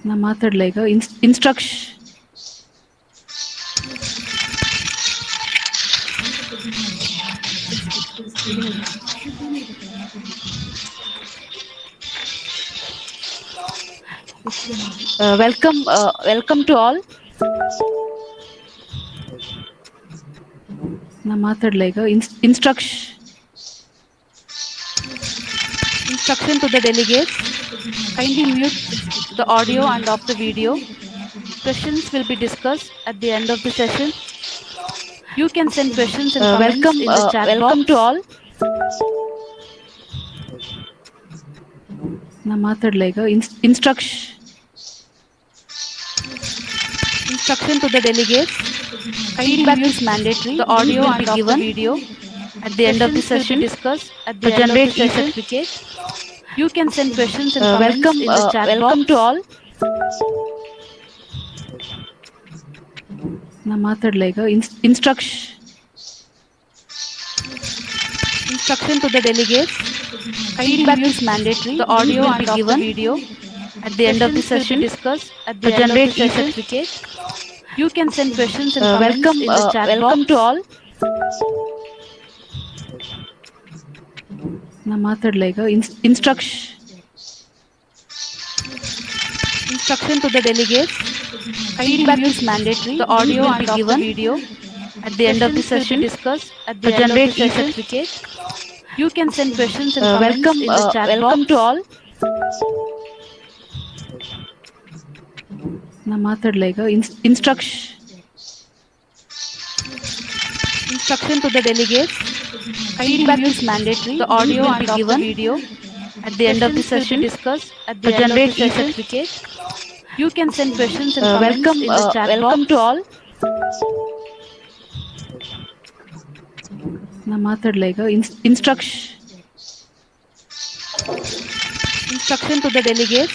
ನಾ ಮಾತಾಡ್ಲ ಈಗ instruction welcome to all. ನಾ ಮಾತಾಡ್ಲ ಈಗ instruction to the delegates, kindly mute the audio and off the video. Questions will be discussed at the end of the session. You can send questions and comments in the chat welcome box. to all. ನಾ ಮಾತಾಡ್ಲೀಗ instruction to the delegates. Feedback is mandatory. The audio and of the video at the end of the session will be discussed at the end of the session. Certificate. You can send questions and comments in the chat welcome box. to all. ನಾ ಮಾತಾಡ್ಲೀಗ instruction to the delegates. Feedback is mandatory. The audio and of the video at the end of the session will be discussed at the end of the session. Certificate. You can send questions and comments in the chat welcome box. to all. ನಾ ಮಾತಾಡ್ಲೀಗ instruction to the delegates. Feedback is mandatory. The audio and of the video at the end of the session will be discussed at the end of the session. Certificate. You can send questions and comments in the chat welcome box. to all. ನಾ ಮಾತಾಡ್ಲೀಗ instruction to the delegates. Feedback is mandatory. The audio and of the video at the end of the session will be discussed at the end of the session. Certificate. You can send questions and comments in the chat welcome box. to all. ನಾ ಮಾತಾಡ್ಲೀಗ instruction to the delegates.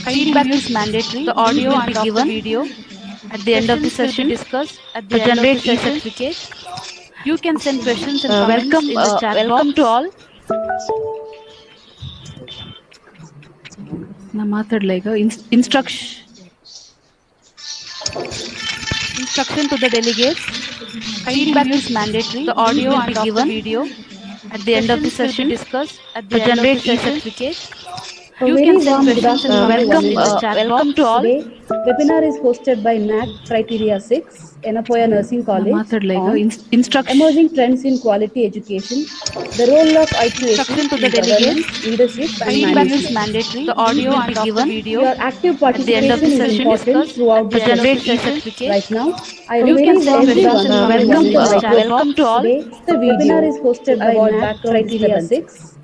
Feedback is mandatory. The audio and of the video at the end of the session will be discussed at the end of the session. Certificate. You can send questions and comments in the chat welcome box. to all. ನಾ ಮಾತಾಡ್ಲೀಗ instruction to the delegates. Feedback is mandatory. The audio and of the video at the end of the session will be discussed at the end of the session. Certificate. A You very can send warm good questions and afternoon to comments in the everyone. chat welcome box. to all. Today, webinar is hosted by NAC Criteria 6, Yenepoya Nursing ನಾ College, ಮಾತಾಡ್ಲೀಗ on instruction emerging trends in quality education, the role of IQAC Instruction to in the delegates. governance, leadership, and Feedback is management. mandatory. The audio and of the video Your active at the end of participation the is session important discussed throughout at the the end of the session. certificate. Right now, I You can remind send everyone questions and to comments unmute in the the chat microphone. welcome to all. Today, the webinar is hosted by NAC Criteria 6,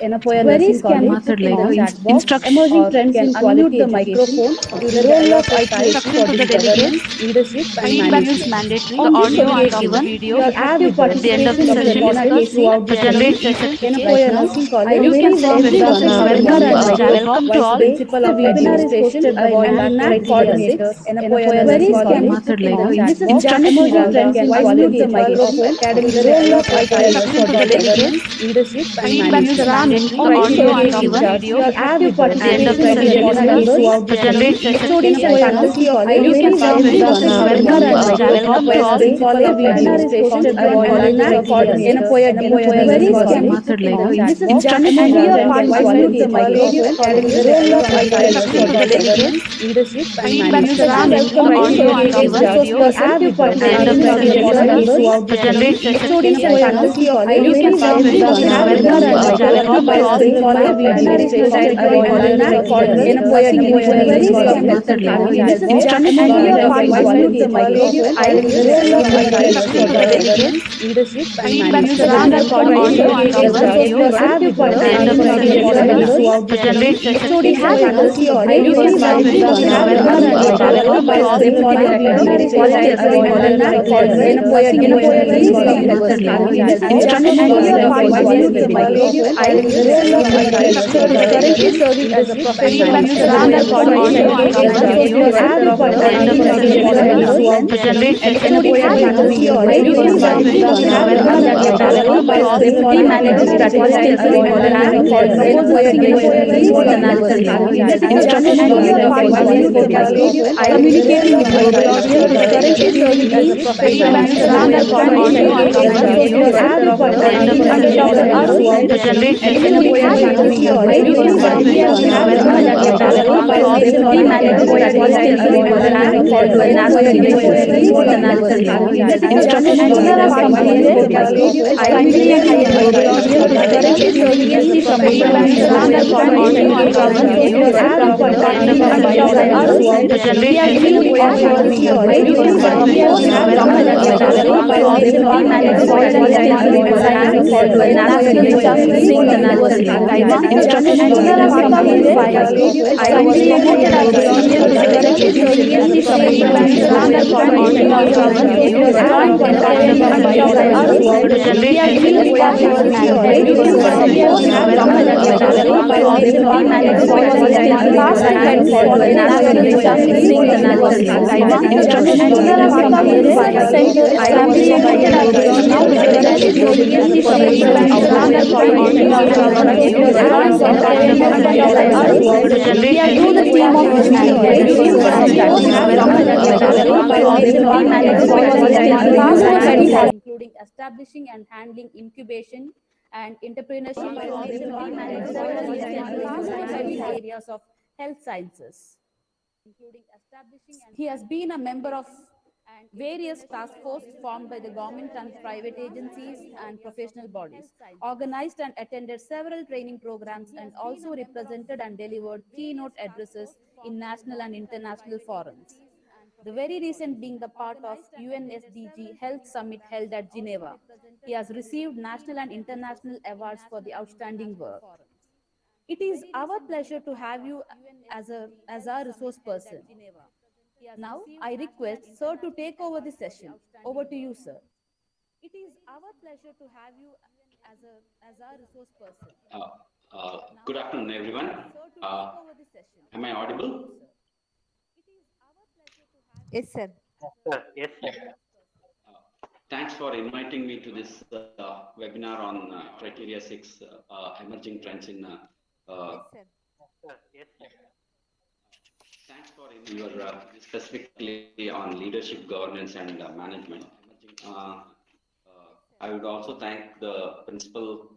Yenepoya Nursing College, ಮಾತಾಡ್ಲೀಗ on instruction emerging trends in quality the microphone, the role of IQAC Instruction for to the the delegates. governance, leadership, and Feedback is management. mandatory. On The this audio and of the occasion, video your active at the end of the participation is session important discussed throughout to the generate session. certificate. Yenepoya Nursing College, You can send everyone questions to and webinar comments and in the chat welcome box. to all. Principal of Administration, NAC coordinator, Yenepoya Nursing College. ಮಾತಾಡ್ಲೀಗ This is emerging trends in quality the microphone, the role of IQAC Instruction for to the the delegates. governance, leadership, and Feedback is management. mandatory. On The this audio and of occasion, the video your active at the end of the participation is session important discussed throughout to the generate session. certificate. Yenepoya Nursing College, You can send everyone questions to and webinar and comments in the chat microphone. box. Principal of Administration, NAC coordinator, Yenepoya Nursing College. ಮಾತಾಡ್ಲೀಗ This is emerging trends in quality the microphone, the role of IQAC for the governance, leadership, and Feedback is management. mandatory. On The this audio and of occasion, the video your active at the end of participation the is session important discussed throughout to the generate session. certificate. Yenepoya Nursing College, You can send questions and webinar comments and in the chat microphone. box. Principal of Administration, NAC coordinator, Yenepoya Nursing College. This is emerging quality the microphone, the role of IQAC for the governance, leadership, and Feedback is management. mandatory. The audio and of the video Your active at the end of the session participation discussed throughout to the generate session. certificate. You can send questions and You can send comments questions and in the comments chat in the chat box. Communicating with the audience is correctly serving as a professional. followed by National University for the National International completed its primary and higher ideology to currently serving as a professional standard foundation of government as a contacting the generation including establishing and handling incubation and entrepreneurship in several areas of health sciences. He has been a member of various task forces formed by the government and private agencies and professional bodies, organized and attended several training programs, and also represented and delivered keynote addresses in national and international forums. The very recent being the part of UNSDG Health Summit held at Geneva. He has received national and international awards for the outstanding work. It is our pleasure to have you as our resource person. Now, I request Sir to take over the session. Over to you, sir. It is our pleasure to have you as our resource person. Good afternoon, everyone. Am I audible? Yes, sir. Yes, sir. Thanks for inviting me to this webinar on Criteria 6 emerging trends in. Yes, sir. Thanks for your specifically on leadership, governance, and management. I would also thank the principal,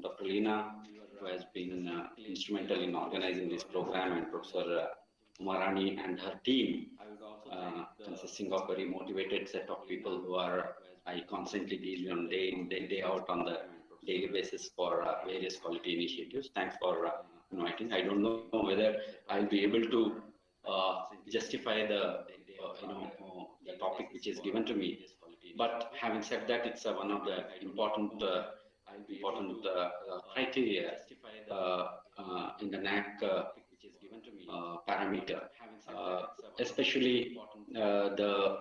Dr. Leena, who has been instrumental in organizing this program, and Professor Umarani and her team, consisting of very motivated set of people who are I constantly deal on day in, day out on the daily basis for various quality initiatives. Thanks for inviting. I don't know whether I'll be able to justify the the topic which is given to me. But having said that, it's one of the important criteria in the NAC parameter, especially the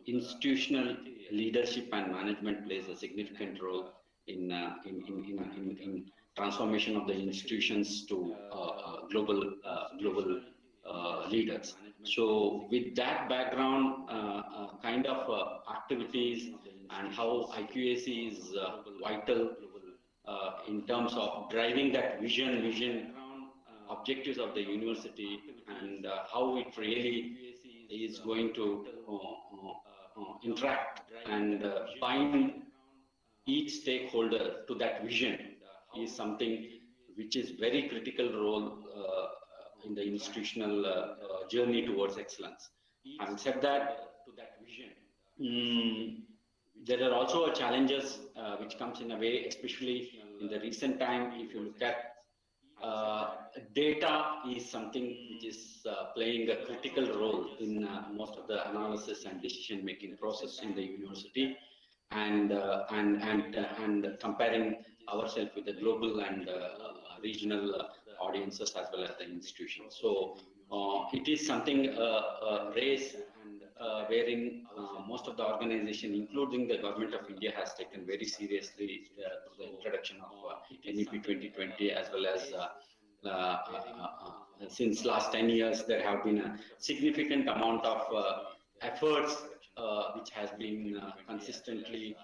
institutional leadership and management plays a significant role in transformation of the institutions to global leaders. So with that background, kind of activities and how IQAC is vital in terms of driving that vision objectives of the university, and how it really is going to interact and bind each stakeholder to that vision is something which is very critical role in the institutional journey towards excellence. Having said that, there are also challenges which comes in a way, especially in the recent time. If you look at data is something which is playing a critical role in most of the analysis and decision making process in the university, and comparing ourselves with the global and regional audiences as well as the institutions. So it is something race wherein most of the organization, including the government of India, has taken very seriously the introduction of NEP 2020, as well as since last 10 years, there have been a significant amount of efforts which has been consistently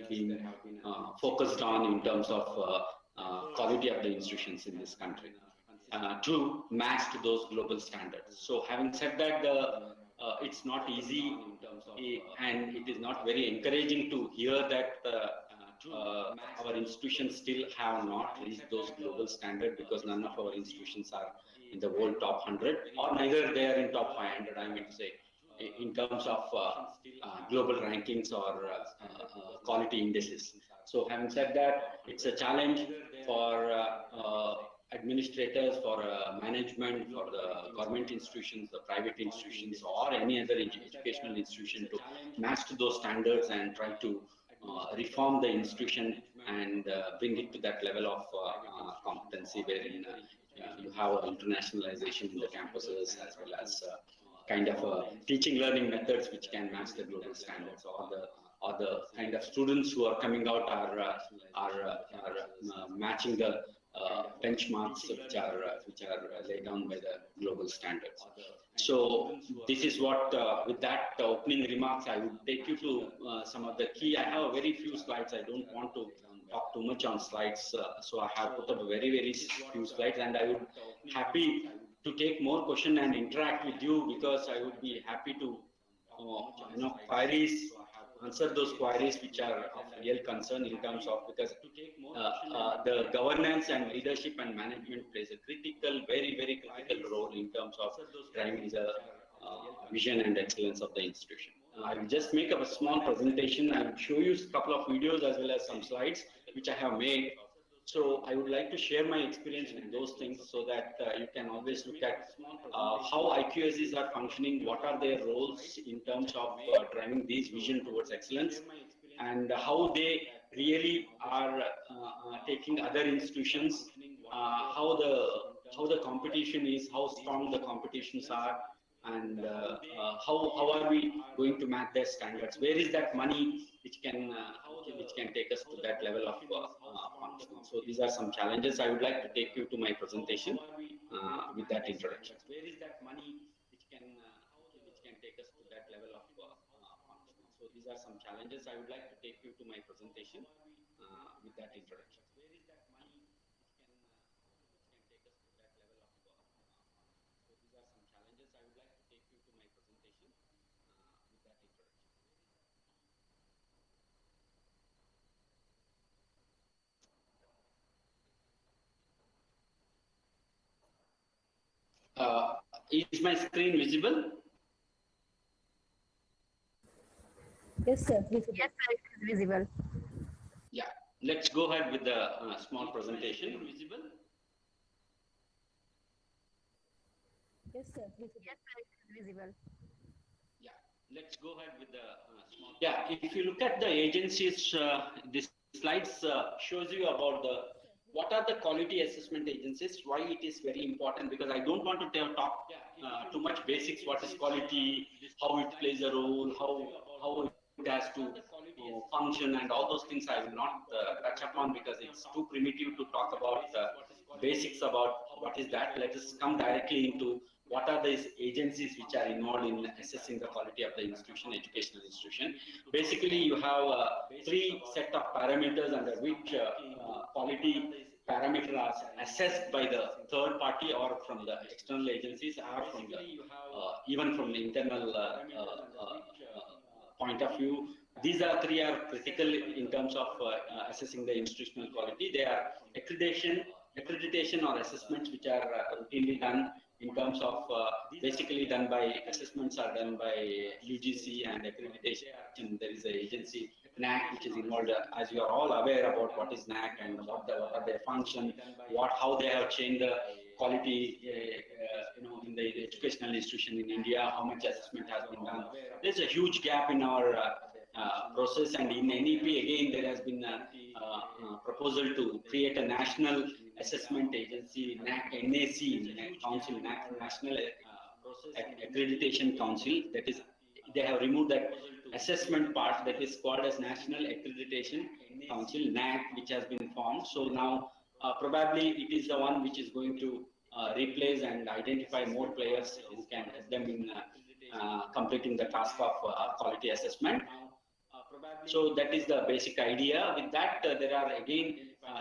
being focused on in terms of quality of the institutions in this country to match to those global standards. So having said that, it's not easy and it is not very encouraging to hear that our institutions still have not reached those global standards, because none of our institutions are in the world top 100, or neither they are in top 500, I mean to say, in terms of global rankings or quality indices. So having said that, it's a challenge for administrators, for management, for the government institutions, the private institutions, or any other educational institution to match to those standards and try to reform the institution and bring it to that level of competency wherein you have internationalization in the campuses, as well as kind of teaching learning methods which can match the global standards, or the kind of students who are coming out are matching the benchmarks which are laid down by the global standards. So this is what, with that opening remarks, I would take you to some of the key. I have a very few slides. I don't want to talk too much on slides, so I have put up a very few slides, and I would happy to take more question and interact with you, because I would be happy to queries, answer those queries which are of real concern in terms of, because the governance and leadership and management plays a very critical role in terms of driving the vision and excellence of the institution. I will just make up a small presentation. I will show you a couple of videos as well as some slides which I have made. So I would like to share my experience with those things, so that you can always look at how IQACs are functioning, what are their roles in terms of driving this vision towards excellence, and how they really are taking other institutions, how the competition is, how strong the competitions are, and how are we going to match their standards? Where is that money which can take us to that level of function? So these are some challenges. I would like to take you to my presentation with that introduction. Where is that money which can take us to that level of function? So these are some challenges. I would like to take you to my presentation with that introduction. Where is that money which can take us to that level of so these are some challenges. I would like to take you to my presentation with that introduction. Is my screen visible? Yes, sir. Visible. Yes, sir, it is visible. Yeah. Let's go ahead with the small presentation. Visible? Yes, sir. Visible. Yes, sir, it is visible. Yeah. Let's go ahead with the small. Yeah. If you look at the agencies, this slides shows you about what are the quality assessment agencies, why it is very important, because I don't want to talk too much basics, what is quality, how it plays a role, how it has to function, and all those things I will not touch upon, because it's too primitive to talk about basics about what is that. Let us come directly into what are these agencies which are involved in assessing the quality of the institution, educational institution. Basically, you have three set of parameters under which quality parameters are assessed by the third party, or from the external agencies, or from the even from the internal point of view. These three are critical in terms of assessing the institutional quality. They are accreditation or assessments which are routinely done in terms of basically done by assessments are done by UGC, and accreditation there is an agency NAC which is involved. As you are all aware about what is NAC and what are their function, how they have changed the quality in the educational institution in India, how much assessment has been done. There's a huge gap in our process, and in NEP again there has been a proposal to create a national assessment agency, NAC, NAC Council, NAC, National Accreditation Council. That is, they have removed that assessment part, that is called as National Accreditation Council, NAC, which has been formed. So now probably it is the one which is going to replace and identify more players who can help them in completing the task of quality assessment. So that is the basic idea. With that, there are again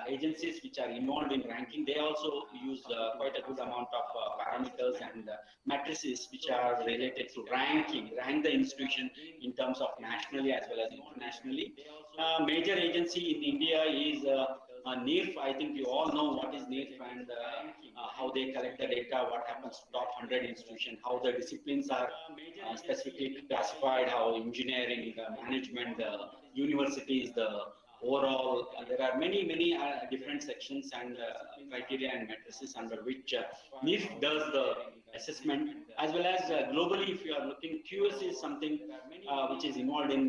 agencies which are involved in ranking. They also use quite a good amount of parameters and matrices which are related to rank the institution in terms of nationally as well as internationally. Major agency in India is NIRF, I think you all know what is NIRF and how they collect the data, what happens to top 100 institutions, how the disciplines are specifically classified, how engineering, management, universities, the overall, there are many different sections and criteria and matrices under which NIRF does the assessment, as well as globally, if you are looking, QS is something which is involved in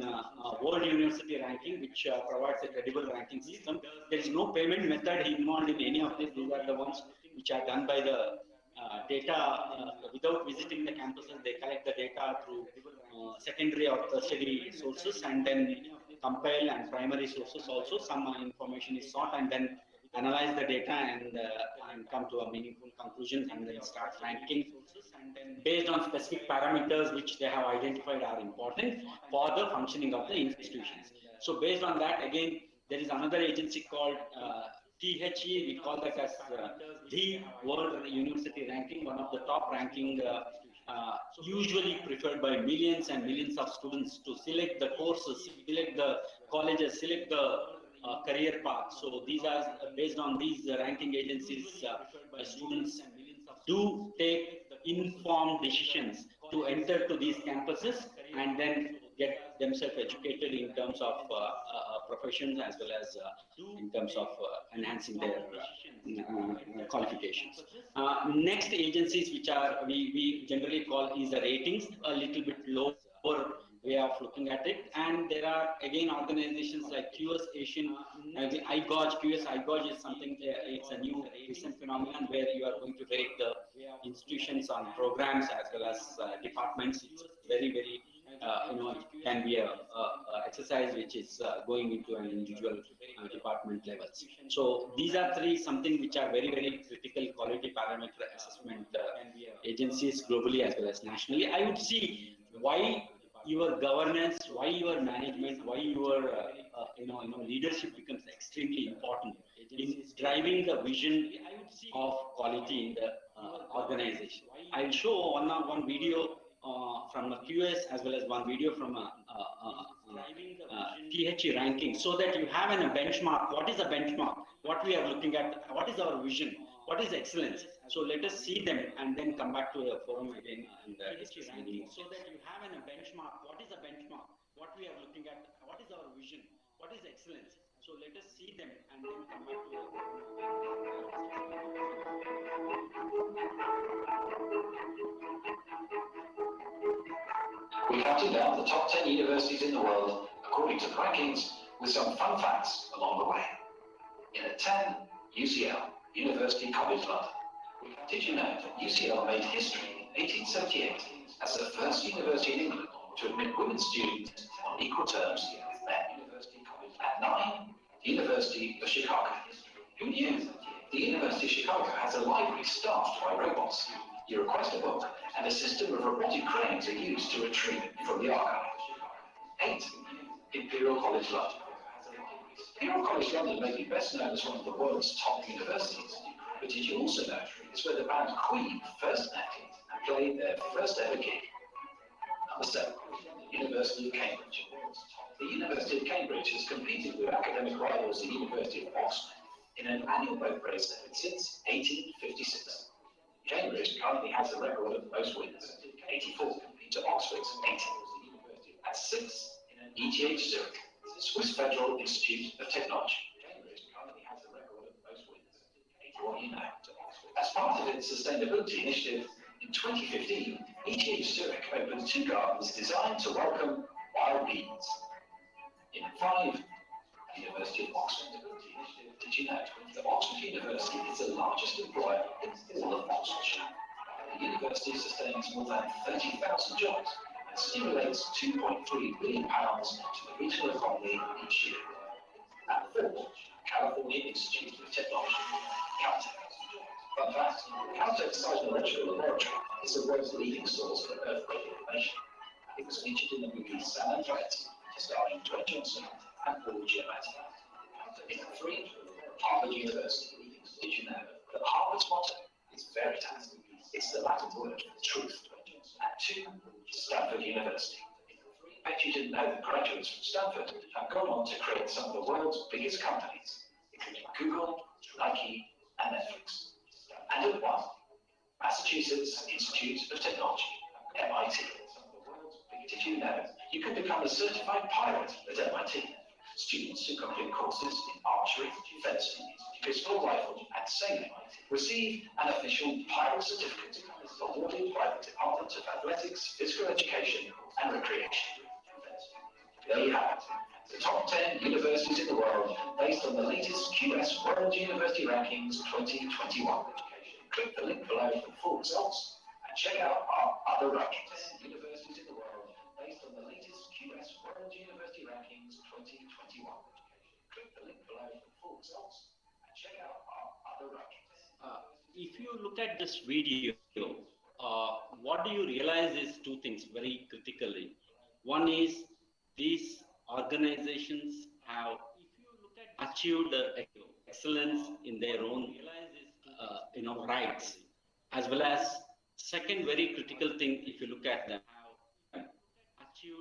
World University Ranking, which provides a credible ranking system. There is no payment method involved in any of these. These are the ones which are done by the data without visiting the campuses. They collect the data through secondary or tertiary sources and then compile, and primary sources also. Some information is sought and then analyze the data and come to a meaningful conclusion, and then start ranking based on specific parameters which they have identified are important for the functioning of the institutions. So based on that, again, there is another agency called THE. We call that as the World University Ranking, one of the top ranking, usually preferred by millions and millions of students to select the courses, select the colleges, select the career path. So these are based on these ranking agencies. Students do take informed decisions to enter to these campuses and then get themselves educated in terms of professions, as well as in terms of enhancing their qualifications. Next agencies which are we generally call is the ratings, a little bit lower way of looking at it. And there are again organizations like QS Asian, IGOG. QS IGOG is something, it's a new recent phenomenon where you are going to rate the institutions on programs as well as departments. It's very it can be a exercise which is going into an individual department levels. So these are three something which are very critical quality parameter assessment agencies globally as well as nationally. I would see why your governance, why your management, why your leadership becomes extremely important in driving the vision of quality in the organization. I'll show one video from a QS as well as one video from a THE ranking, so that you have a benchmark. What is a benchmark? What we are looking at? What is our vision? What is excellence? So let us see them and then come back to the forum again and discuss ranking, so that you have a benchmark. What is a benchmark? What we are looking at? What is our vision? What is excellence? So let us see them and then come back to the We counted down the top 10 universities in the world according to the rankings, with some fun facts along the way. In at 10, UCL, University College London. Did you know that UCL made history in 1878 as the first university in England to admit women students on equal terms with men? At 9, the University of Chicago. Who knew? The University of Chicago has a library staffed by robots. You request a book, and a system of robotic cranes are used to retrieve it from the archive. 8, Imperial College London. Imperial College London may be best known as one of the world's top universities, but did you also know it's where the band Queen first met and played their first ever gig? Number 7, University of Cambridge. The University of Cambridge has competed with academic rivals the University of Oxford in an annual boat race since 1856. Cambridge currently has the record of most wins, 84, to Oxford's 80. At 6, ETH Zurich, Swiss Federal Institute of Technology. Cambridge currently has the record of most wins, 81, you know, to Oxford. As part of its sustainability initiative, in 2015, ETH Zurich opened 2 gardens designed to welcome wild bees. In 5, University of Oxford. Did you know that Oxford University is the largest employer in all of Oxfordshire? The university sustains more than 30,000 jobs and stimulates £2.3 billion to the regional economy each year. At 4, California Institute of Technology, Caltech. Fun fact, Caltech's seismological laboratory is the world's leading source for earthquake information. It was featured in the movie San Andreas, starring Dwayne Johnson and Paul Giamatti. In 3, Harvard University. Did you know that Harvard's motto is veritas? It's the Latin word for truth. At 2, Stanford University. Bet you didn't know that graduates from Stanford have gone on to create some of the world's biggest companies, including Google, Nike, and Netflix. And at one, Massachusetts Institute of Technology, MIT. Did you know you could become a certified pilot at MIT? Students who complete courses in archery, fencing, pistol rifle, and sailing receive an official pilot certificate awarded by the Department of Athletics, Physical Education, and Recreation. There you have it, the top 10 universities in the world based on the latest QS World University Rankings 2021. Click the link below for full results and check out our other rankings. Universities in the world based on the latest QS World University Rankings 2021. Click the link below for full results and check out our other rankings. If you look at this video, what do you realize is two things very critically. One is these organizations have achieved excellence in their own rights, as well as second very critical thing, if you look at them,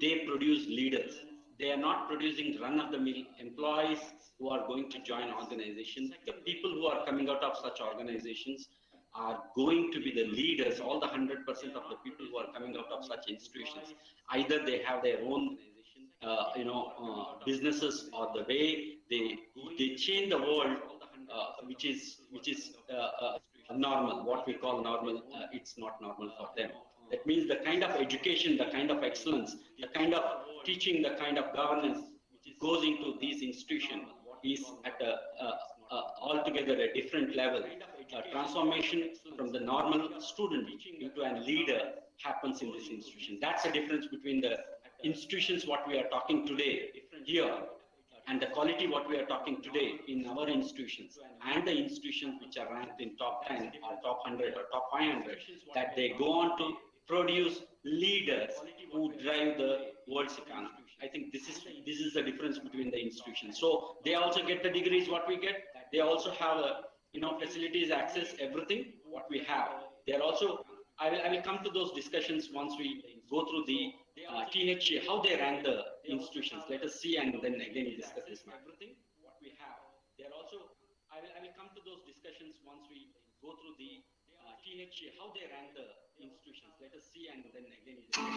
they produce leaders. They are not producing run-of-the-mill employees who are going to join organizations. The people who are coming out of such organizations are going to be the leaders. All the 100% of the people who are coming out of such institutions, either they have their own businesses, or the way they change the world, which is normal, what we call normal, it's not normal for them. That means the kind of education, the kind of excellence, the kind of teaching, the kind of governance which goes into these institutions is at altogether a different level. Transformation from the normal student into a leader happens in this institution. That's the difference between the institutions what we are talking today here and the quality what we are talking today in our institutions, and the institutions which are ranked in top 10 or top 100 or top 500, that they go on to produce leaders who drive the world's economy. I think this is the difference between the institutions. So they also get the degrees what we get. They also have facilities, access, everything what we have. They are also. I will come to those discussions once we go through the THA, how they rank the institutions. Let us see, and then again we discuss this matter. Everything what we have. They are also. I will come to those discussions once we go through the THA, how they rank the institutions. Let us see, and then again we discuss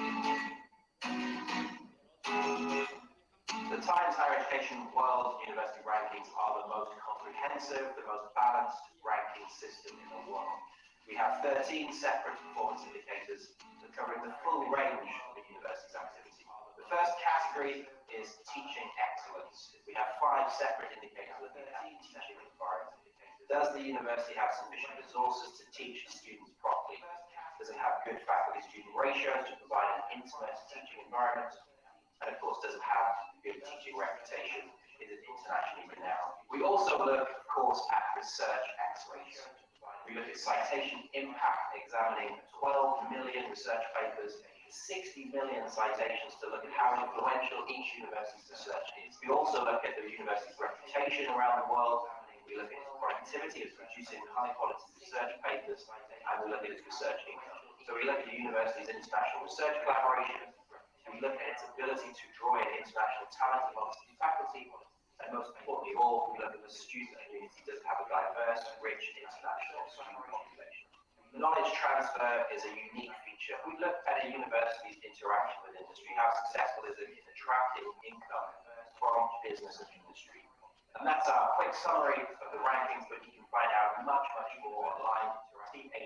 The Times Higher Education World University Rankings are the most comprehensive, the most balanced ranking system in the world. We have 13 separate performance indicators covering the full range of the university's activity. The first category is teaching excellence. We have 5 separate indicators looking at the teaching environment. Does the university have sufficient resources to teach students properly? Does it have good faculty-student ratios to provide an intimate teaching environment? And of course, does it have a good teaching reputation? Is it internationally renowned? We also look, of course, at research excellence. We look at citation impact, examining 12 million research papers, 60 million citations to look at how influential each university's research is. We also look at the university's reputation around the world. We look at its productivity of producing high-quality research papers, and we look at its research income. So we look at the university's international research collaboration. We look at its ability to draw in international talent amongst the faculty. And most importantly of all, we look at the student community. Does it have a diverse, rich international student population? Knowledge transfer is a unique feature. We look at a university's interaction with industry. How successful is it in attracting income from business and industry? And that's our quick summary of the rankings, but you can find out much, much more online at thewr.com.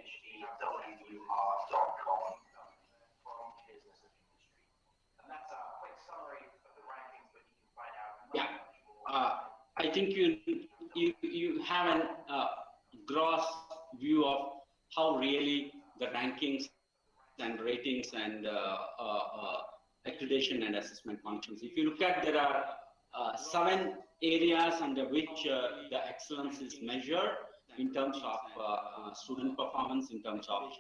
From business and industry. And that's our quick summary of the rankings, but you can find out much, much more. I think you have a gross view of how really the rankings and ratings and accreditation and assessment functions. If you look at, there are 7 areas under which the excellence is measured in terms of student performance, in terms of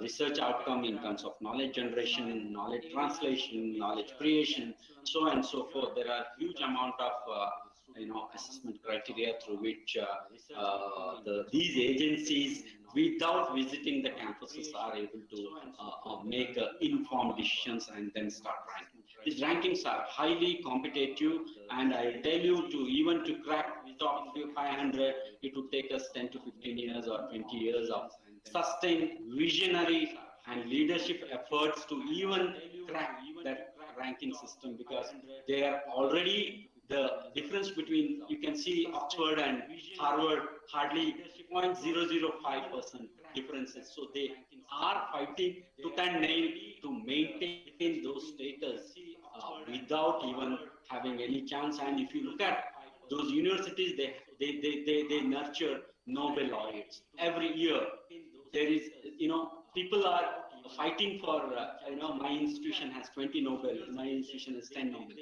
research outcome, in terms of knowledge generation, knowledge translation, knowledge creation, so on and so forth. There are huge amount of assessment criteria through which these agencies, without visiting the campuses, are able to make informed decisions and then start ranking. These rankings are highly competitive, and I tell you, even to crack top 500, it would take us 10 to 15 years or 20 years of sustained visionary and leadership efforts to even crack that ranking system, because they are already the difference between, you can see Oxford and Harvard, hardly 0.005% differences. So they are fighting tooth and nail to maintain those status without even having any chance. And if you look at those universities, they nurture Nobel laureates every year. There is, people are fighting for, my institution has 20 Nobel, my institution has 10 Nobel,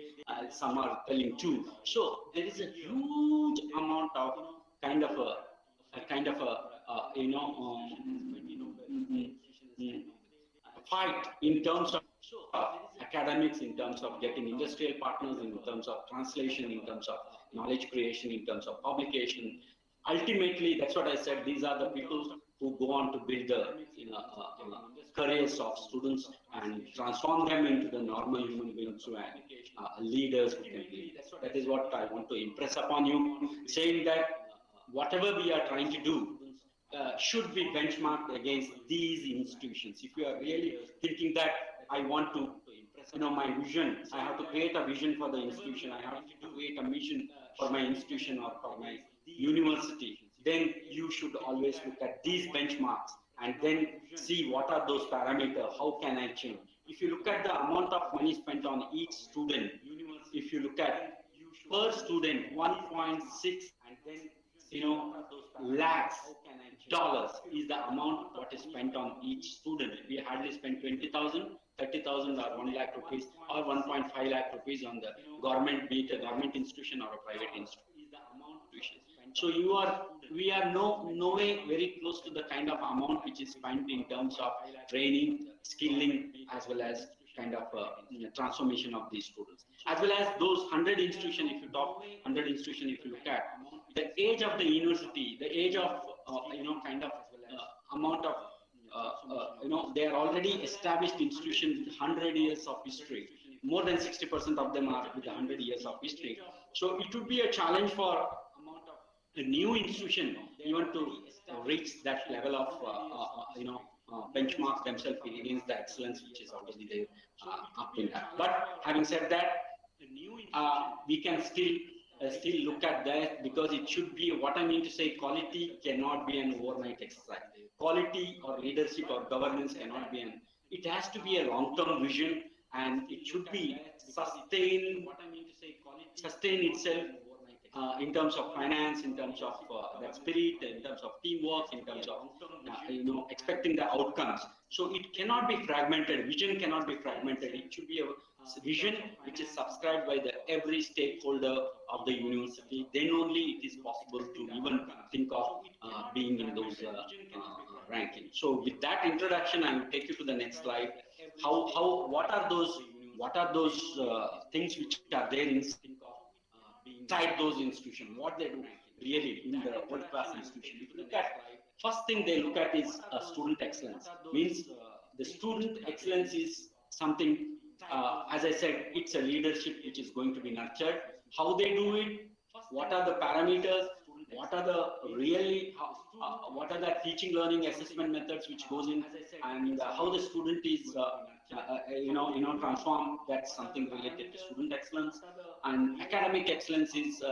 some are telling 2. So there is a huge amount of kind of fight in terms of academics, in terms of getting industrial partners, in terms of translation, in terms of knowledge creation, in terms of publication. Ultimately, that's what I said, these are the people who go on to build the careers of students and transform them into the normal human beings and leaders who can lead. That is what I want to impress upon you, saying that whatever we are trying to do should be benchmarked against these institutions. If you are really thinking that I want to, my vision, I have to create a vision for the institution, I have to create a mission for my institution or for my university, then you should always look at these benchmarks and then see what are those parameters, how can I change. If you look at the amount of money spent on each student, if you look at per student 1.6 lakhs dollars is the amount what is spent on each student. We hardly spend 20,000, 30,000 or 1 lakh rupees or 1.5 lakh rupees on the government, be it a government institution or a private institution. So we are no way very close to the kind of amount which is spent in terms of training, skilling, as well as kind of transformation of these students. As well as those 100 institutions, if you talk 100 institutions, if you look at the age of the university, the age of amount of they are already established institutions with 100 years of history. More than 60% of them are with 100 years of history. So it would be a challenge for a new institution even to reach that level of benchmark themselves against the excellence which is already there up in that. But having said that, we can still look at that, because it should be, what I mean to say, quality cannot be an overnight exercise. Quality or leadership or governance cannot be it has to be a long-term vision, and it should be sustain itself in terms of finance, in terms of that spirit, in terms of teamwork, in terms of expecting the outcomes. So it cannot be fragmented. Vision cannot be fragmented. It should be a vision which is subscribed by every stakeholder of the university. Then only it is possible to even think of being in those rankings. So with that introduction, I will take you to the next slide. What are those things which are there inside those institutions? What they do really in the world-class institution? If you look at, first thing they look at is student excellence. Means the student excellence is something, as I said, it's a leadership which is going to be nurtured. How they do it, what are the parameters, what are the what are the teaching, learning, assessment methods which goes in, and how the student is transformed. That's something related to student excellence. And academic excellence is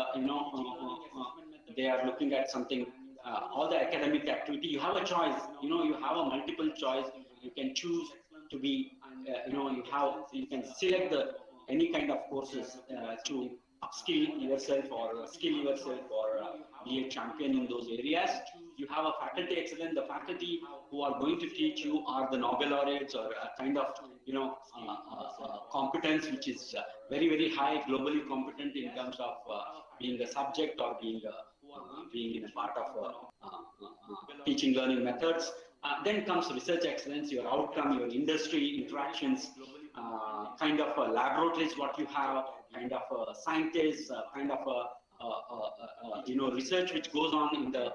they are looking at something, all the academic activity. You have a choice, you have a multiple choice. You can choose to be you can select any kind of courses to upskill yourself or skill yourself or be a champion in those areas. You have a faculty excellence. The faculty who are going to teach you are the Nobel laureates, or a kind of competence which is very, very high, globally competent in terms of being a subject or being in a part of teaching, learning methods. Then comes research excellence, your outcome, your industry interactions, kind of laboratories what you have, kind of scientists, kind of research which goes on in the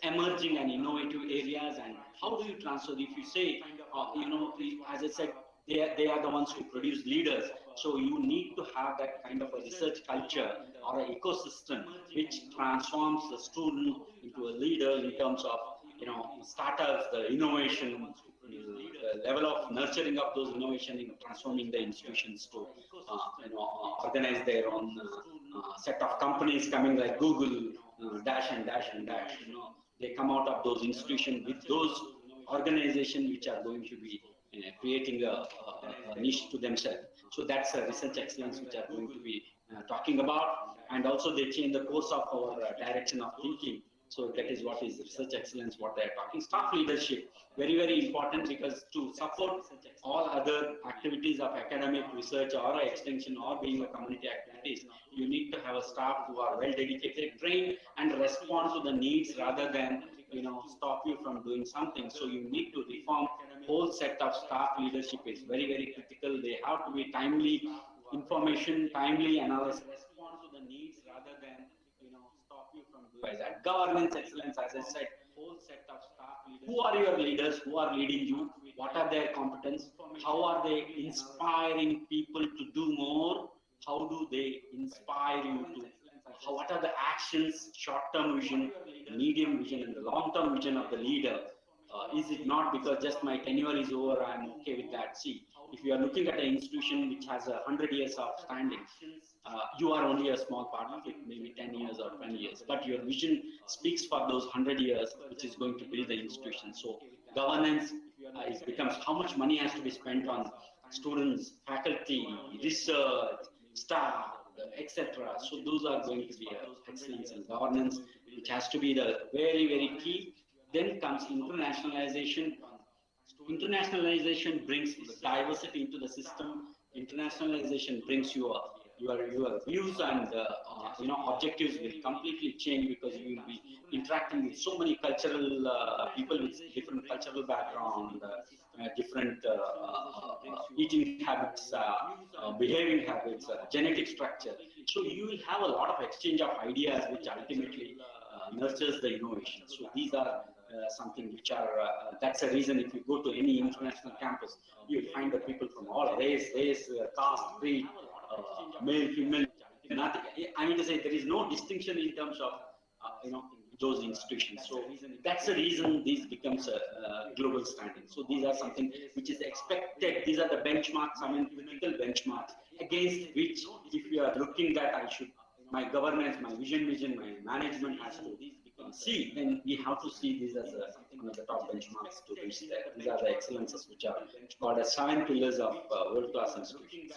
emerging and innovative areas, and how do you transfer? If you say, as I said, they are the ones who produce leaders. So you need to have that kind of a research culture or an ecosystem which transforms the student into a leader in terms of startups, the innovation, the level of nurturing of those innovation in transforming the institutions to organize their own set of companies coming like Google, dash and dash and dash. They come out of those institutions with those organizations which are going to be creating a niche to themselves. So that's a research excellence which are going to be talking about, and also they change the course of our direction of thinking. So that is what is research excellence, what they are talking. Staff leadership, very, very important, because to support all other activities of academic research or extension or being a community activities, you need to have a staff who are well dedicated, trained, and respond to the needs rather than stop you from doing something. So you need to reform whole set of staff leadership is very, very critical. They have to be timely information, timely analysis, respond to the needs rather than stop you from doing that. Governance excellence, as I said, whole set of staff leaders. Who are your leaders? Who are leading you? What are their competence? How are they inspiring people to do more? How do they inspire you to? What are the actions, short-term vision, medium vision, and the long-term vision of the leader? Is it not because just my tenure is over, I'm okay with that? See, if you are looking at an institution which has 100 years of standing, you are only a small part of it, maybe 10 years or 20 years, but your vision speaks for those 100 years, which is going to build the institution. So governance becomes how much money has to be spent on students, faculty, research, staff, etc. So those are going to be excellence in governance, which has to be the very, very key. Then comes internationalization. Internationalization brings diversity into the system. Internationalization brings your views and objectives will completely change, because you will be interacting with so many cultural people with different cultural background, different eating habits, behaving habits, genetic structure. So you will have a lot of exchange of ideas, which ultimately nurtures the innovation. So these are something which are, that's a reason if you go to any international campus, you will find the people from all race, caste, creed, male, female, nothing. I mean to say, there is no distinction in terms of, those institutions. So that's the reason this becomes a global standing. So these are something which is expected. These are the benchmarks, critical benchmarks against which, if you are looking that my governance, my vision, my management has to see, then we have to see these as one of the top benchmarks to reach there. These are the excellences which are called as 7 pillars of world-class institutions.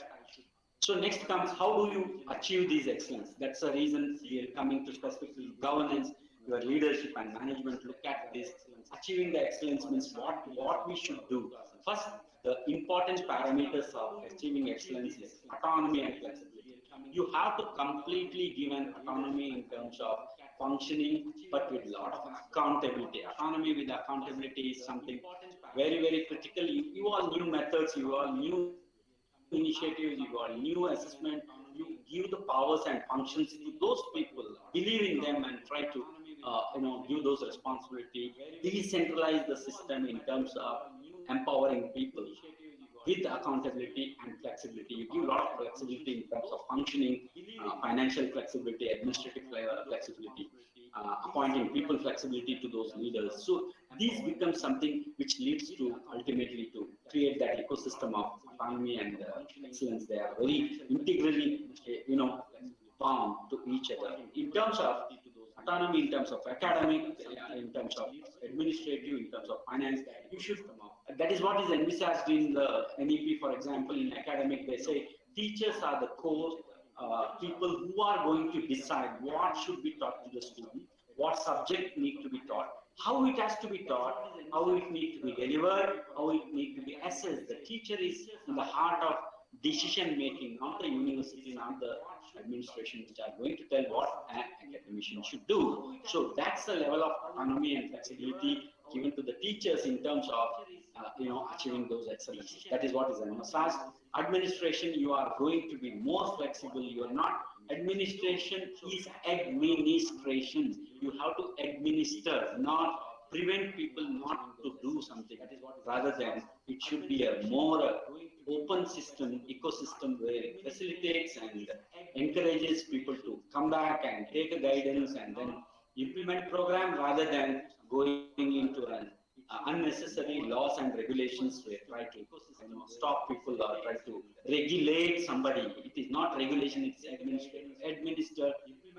So next comes, how do you achieve these excellence? That's the reason we are coming to specifically governance, your leadership and management. Look at this. Achieving the excellence means what we should do. First, the important parameters of achieving excellence is autonomy and flexibility. You have to completely give an autonomy in terms of functioning, but with a lot of accountability. Autonomy with accountability is something very, very critical. You all new methods, you all new initiatives, you got new assessment, you give the powers and functions to those people, believe in them and try to give those responsibility, decentralize the system in terms of empowering people with accountability and flexibility. You give a lot of flexibility in terms of functioning, financial flexibility, administrative flexibility, appointing people flexibility to those leaders. So these become something which leads to ultimately to create that ecosystem of autonomy and excellence. They are very integrally, bound to each other. In terms of autonomy, in terms of academic, in terms of administrative, in terms of finance, you should. That is what is envisaged in the NEP, for example. In academic, they say teachers are the core people who are going to decide what should be taught to the student, what subject need to be taught, how it has to be taught, how it needs to be delivered, how it needs to be assessed. The teacher is in the heart of decision making, not the university, not the administration, which are going to tell what an academician should do. So that's the level of autonomy and flexibility given to the teachers in terms of achieving those excellences. That is what is emphasized. Administration, you are going to be more flexible. You are not. Administration is administration. You have to administer, not prevent people not to do something. Rather than it should be a more open system, ecosystem where it facilitates and encourages people to come back and take a guidance and then implement program rather than going into an unnecessary laws and regulations where try to stop people or try to regulate somebody. It is not regulation, it's administered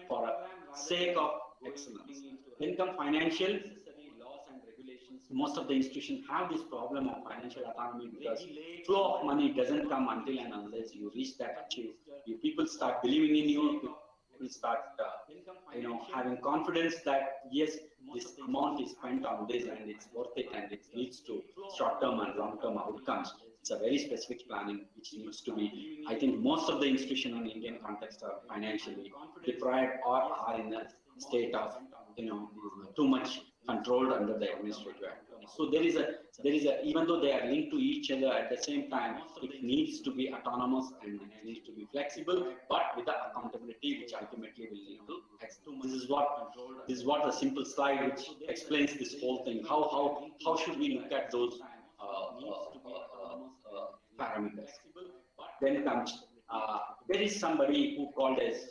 for a sake of excellence. Then come financial. Most of the institutions have this problem of financial autonomy because flow of money doesn't come until and unless you reach that achieve. You people start believing in you. People start, having confidence that yes, this amount is spent on this and it's worth it and it leads to short-term and long-term outcomes. It's a very specific planning which needs to be. I think most of the institutions in Indian context are financially deprived or are in a state of too much controlled under the administrative act. So there is a even though they are linked to each other at the same time, it needs to be autonomous and it needs to be flexible, but with the accountability which ultimately will lead to this is what a simple slide which explains this whole thing. How should we look at those parameters? Then comes there is somebody who called as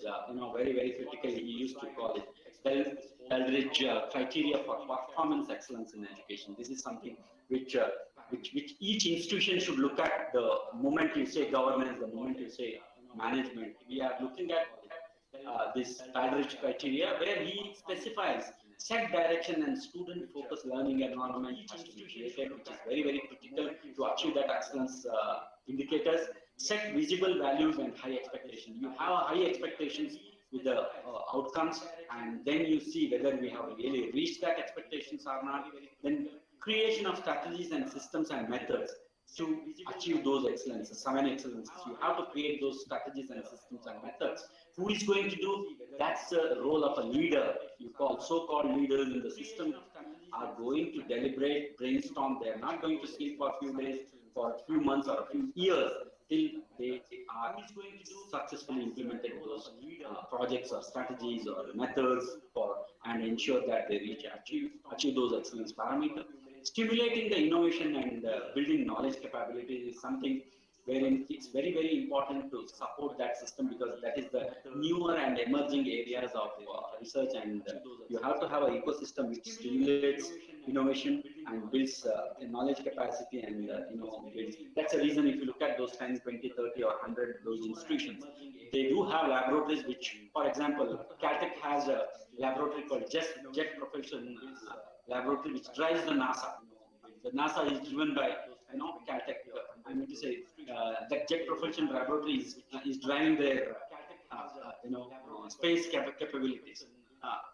very very critically, he used to call it Eldridge criteria for performance excellence in education. This is something which each institution should look at the moment you say governance, the moment you say management. We are looking at this Eldridge criteria where he specifies set direction and student-focused learning environment has to be created, which is very, very critical to achieve that excellence indicators. Set visible values and high expectations. You have high expectations with the outcomes, and then you see whether we have really reached that expectations or not. Then creation of strategies and systems and methods to achieve those excellences, 7 excellences. You have to create those strategies and systems and methods. Who is going to do? That's the role of a leader. You call so-called leaders in the system are going to deliberate, brainstorm. They are not going to sleep for a few days, for a few months or a few years till they are successfully implemented those projects or strategies or methods and ensure that they achieve those excellence parameters. Stimulating the innovation and building knowledge capabilities is something wherein it's very, very important to support that system because that is the newer and emerging areas of research, and you have to have an ecosystem which stimulates innovation and builds knowledge capacity and builds. That's the reason if you look at those 10, 20, 30 or 100 those institutions, they do have laboratories which, for example, Caltech has a laboratory called Jet Propulsion Laboratory which drives the NASA. The NASA is driven by Caltech. I mean to say that Jet Propulsion Laboratory is driving their space capabilities.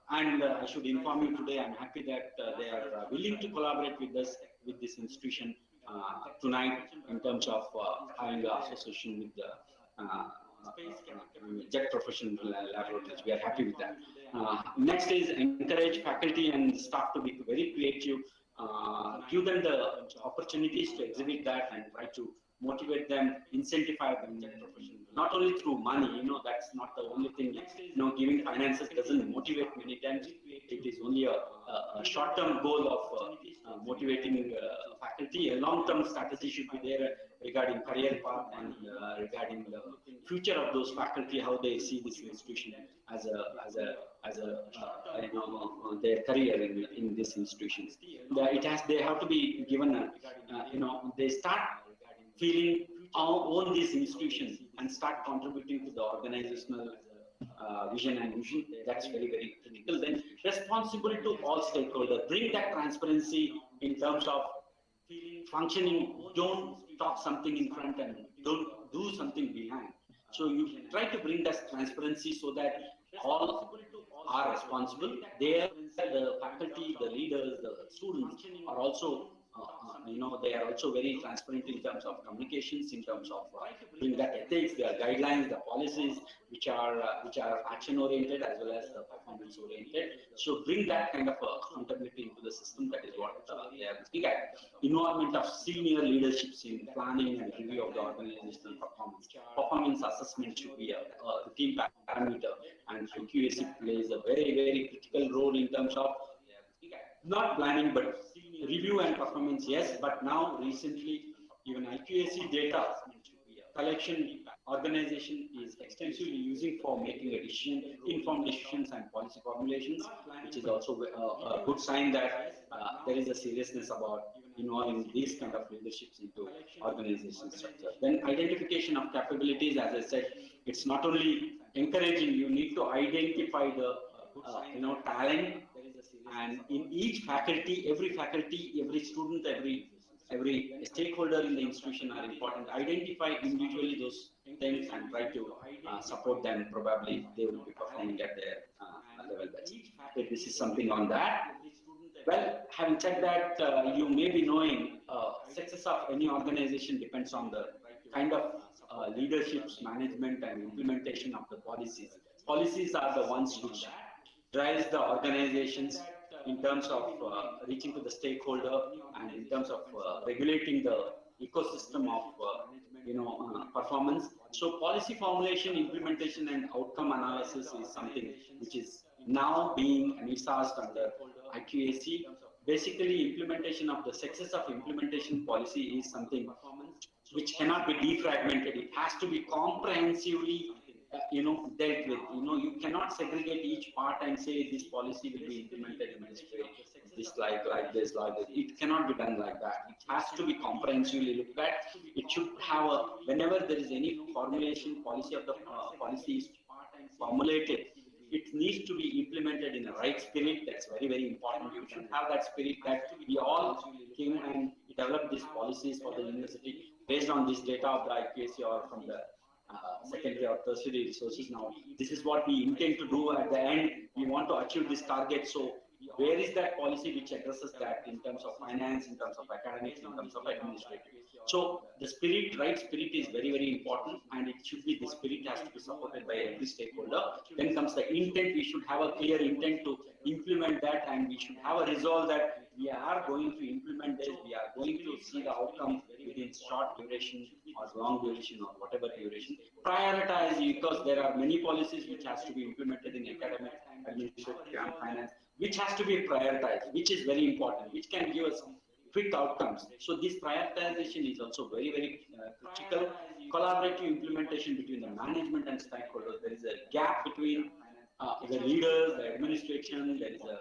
And I should inform you today, I'm happy that they are willing to collaborate with us, with this institution tonight in terms of having an association with the Jet Propulsion Laboratories. We are happy with that. Next is encourage faculty and staff to be very creative. Give them the opportunities to exhibit that and try to motivate them, incentivize them. Not only through money, that's not the only thing. Giving finances doesn't motivate many times. It is only a short-term goal of motivating faculty. A long-term strategy should be there regarding career path and regarding the future of those faculty, how they see this institution as their career in this institution. They have to be given they start feeling own these institutions and start contributing to the organizational vision and mission. That's very, very critical. Then responsible to all stakeholders. Bring that transparency in terms of functioning. Don't talk something in front and don't do something behind. So you try to bring that transparency so that all are responsible. There, the faculty, the leaders, the students are also they are also very transparent in terms of communications, in terms of bring that ethics, their guidelines, the policies, which are action oriented as well as the performance oriented. So bring that kind of accountability into the system. That is what they are looking at. Involvement of senior leaderships in planning and review of the organizational performance. Performance assessment should be a routine parameter, and IQAC plays a very, very critical role in terms of not planning but review and performance. Yes, but now recently even IQAC data collection organization is extensively using for making a decision, informed decisions and policy formulations, which is also a good sign that there is a seriousness about involving these kind of leaderships into organization structure. Then identification of capabilities, as I said, it's not only encouraging, you need to identify the talent, and in each faculty, every student, every stakeholder in the institution are important. Identify individually those things and try to support them. Probably they will be performing at their level best. Okay, this is something on that. Well, having said that, you may be knowing success of any organization depends on the kind of leaderships, management, and implementation of the policies. Policies are the ones which drives the organizations in terms of reaching to the stakeholder and in terms of regulating the ecosystem of performance. So policy formulation, implementation, and outcome analysis is something which is now being envisaged under IQAC. Basically, implementation of the success of implementation policy is something which cannot be defragmented. It has to be comprehensively dealt with. You cannot segregate each part and say this policy will be implemented in this way, this like this. It cannot be done like that. It has to be comprehensively looked at. It should have whenever there is any formulation policy of the policy is formulated, it needs to be implemented in the right spirit. That's very, very important. You should have that spirit that we all came and developed these policies for the university based on this data of the IQAC or from the secondary or tertiary resources. Now, this is what we intend to do at the end. We want to achieve this target. So, where is that policy which addresses that in terms of finance, in terms of academics, in terms of administrative? So, the spirit, right spirit is very, very important, and it should be, the spirit has to be supported by every stakeholder. Then comes the intent. We should have a clear intent to implement that, and we should have a resolve that we are going to implement this, we are going to see the outcome within short duration or long duration or whatever duration. Prioritize, because there are many policies which has to be implemented in academic, administrative, and finance, which has to be prioritized, which is very important, which can give us quick outcomes. So this prioritization is also very, very critical. Collaborative implementation between the management and stakeholders. There is a gap between the leaders, the administration, there is a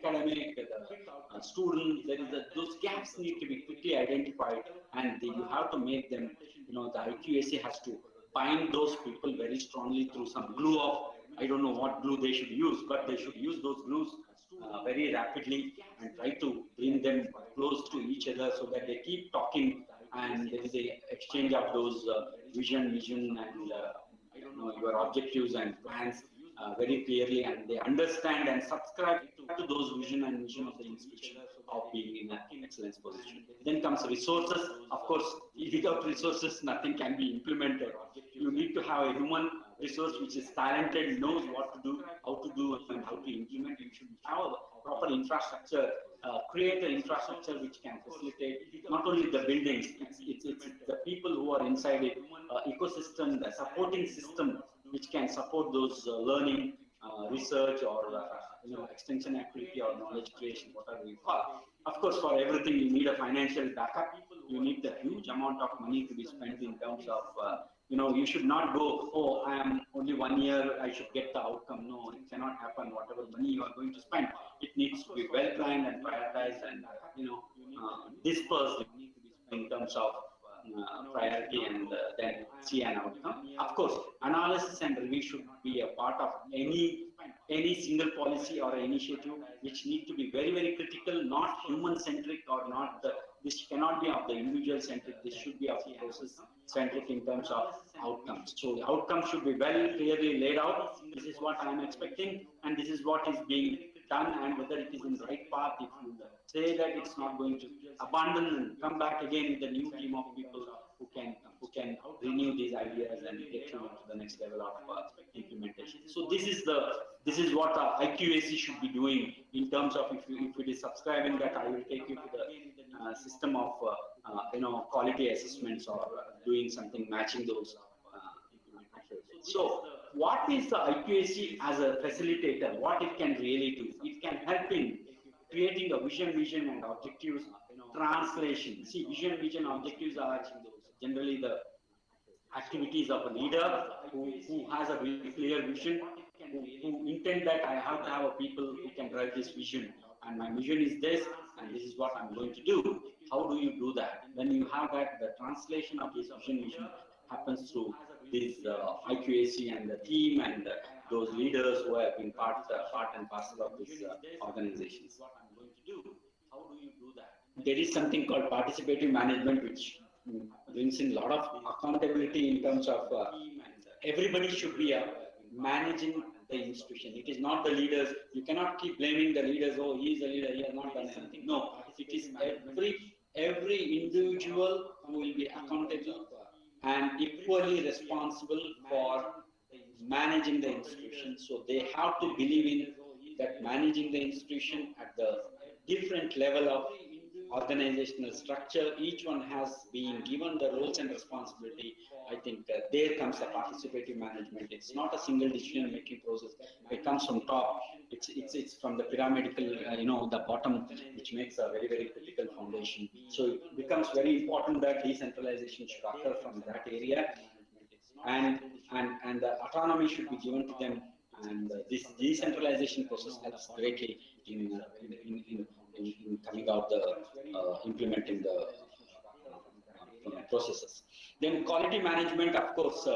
academic, the students, those gaps need to be quickly identified, and you have to make them, the IQAC has to bind those people very strongly through some glue of, I don't know what glue they should use, but they should use those glues very rapidly and try to bring them close to each other so that they keep talking and there is a exchange of those vision and your objectives and plans very clearly, and they understand and subscribe to those vision of the institution of being in an excellence position. Then comes resources. Of course, without resources, nothing can be implemented. You need to have a human resource which is talented, knows what to do, how to do, and how to implement. You should have a proper infrastructure, create an infrastructure which can facilitate not only the buildings, it's the people who are inside it, ecosystem, the supporting system which can support those learning, research, or extension activity or knowledge creation, whatever we call. Of course, for everything you need a financial backup. You need the huge amount of money to be spent in terms of you should not go, oh, I am only 1 year, I should get the outcome. No, it cannot happen. Whatever money you are going to spend, it needs to be well planned and prioritized and dispersed in terms of priority, and then see an outcome. Of course, analysis and review should be a part of any single policy or initiative, which need to be very, very critical, not human centric, or not this cannot be of the individual centric. This should be of the process centric in terms of outcomes. So the outcomes should be very clearly laid out. This is what I am expecting, and this is what is being done, and whether it is in the right path. If you say that it's not going to, abandon and come back again with a new team of people who can renew these ideas and get you to the next level of implementation. So this is what IQAC should be doing in terms of, if it is subscribing that, I will take you to the system of quality assessments, or doing something matching those. So what is the IQAC as a facilitator? What it can really do? It can help in creating a vision and objectives translation. See, vision, objectives are generally the activities of a leader who has a very clear vision, who intend that I have to have a people who can drive this vision, and my vision is this, and this is what I'm going to do. How do you do that? When you have that, the translation of this vision happens through this IQAC and the team and those leaders who have been part and parcel of these organizations. There is something called participative management, which brings in a lot of accountability in terms of everybody should be managing the institution. It is not the leaders. You cannot keep blaming the leaders. Oh, he is a leader. He has not done anything. No, it is every individual who will be accountable and equally responsible for managing the institution. So they have to believe in that managing the institution at the different level of organizational structure. Each one has been given the roles and responsibility. I think there comes the participative management. It's not a single decision making process. It comes from top. It's from the pyramidal, the bottom, which makes a very, very critical foundation. So it becomes very important that decentralization should occur from that area, and the autonomy should be given to them. And this decentralization process helps greatly in coming out the implementing the processes. Then quality management, of course,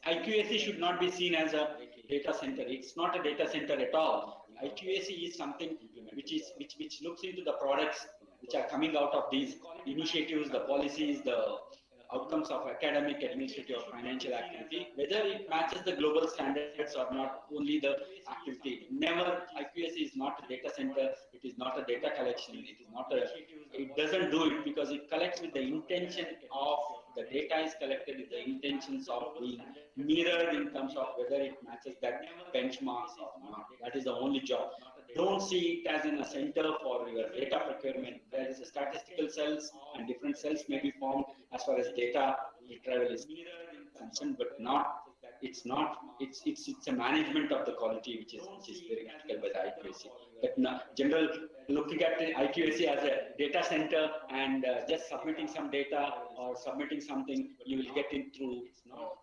IQAC should not be seen as a data center. It's not a data center at all. IQAC is something which looks into the products which are coming out of these initiatives, the policies, the outcomes of academic, administrative, or financial activity, whether it matches the global standards or not, only the activity. Never, IQAC is not a data center, it is not a data collection, it doesn't do it because it collects with the intention of, the data is collected with the intentions of being mirrored in terms of whether it matches that benchmarks or not. That is the only job. Don't see it as in a center for your data procurement. There is a statistical cells and different cells may be formed as far as data retrieval is concerned, but it's a management of the quality which is very critical by the IQAC. But general looking at the IQAC as a data center and just submitting some data or submitting something, you will get in through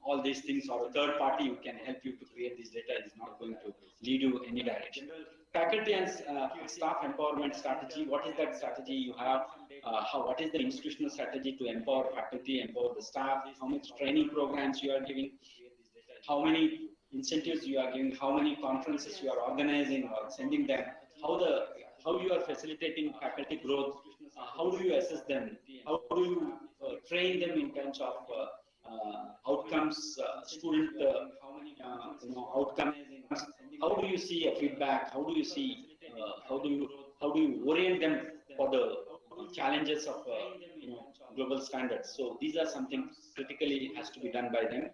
all these things, or a third party who can help you to create this data is not going to lead you any direction. Faculty and staff empowerment strategy. What is that strategy you have? What is the institutional strategy to empower faculty, empower the staff? How much training programs you are giving? How many incentives you are giving? How many conferences you are organizing or sending them? How you are facilitating faculty growth? How do you assess them? How do you train them in terms of outcomes, student outcomes? How do you see a feedback? How do you see? How do you orient them for the challenges of global standards? So these are something critically has to be done by them.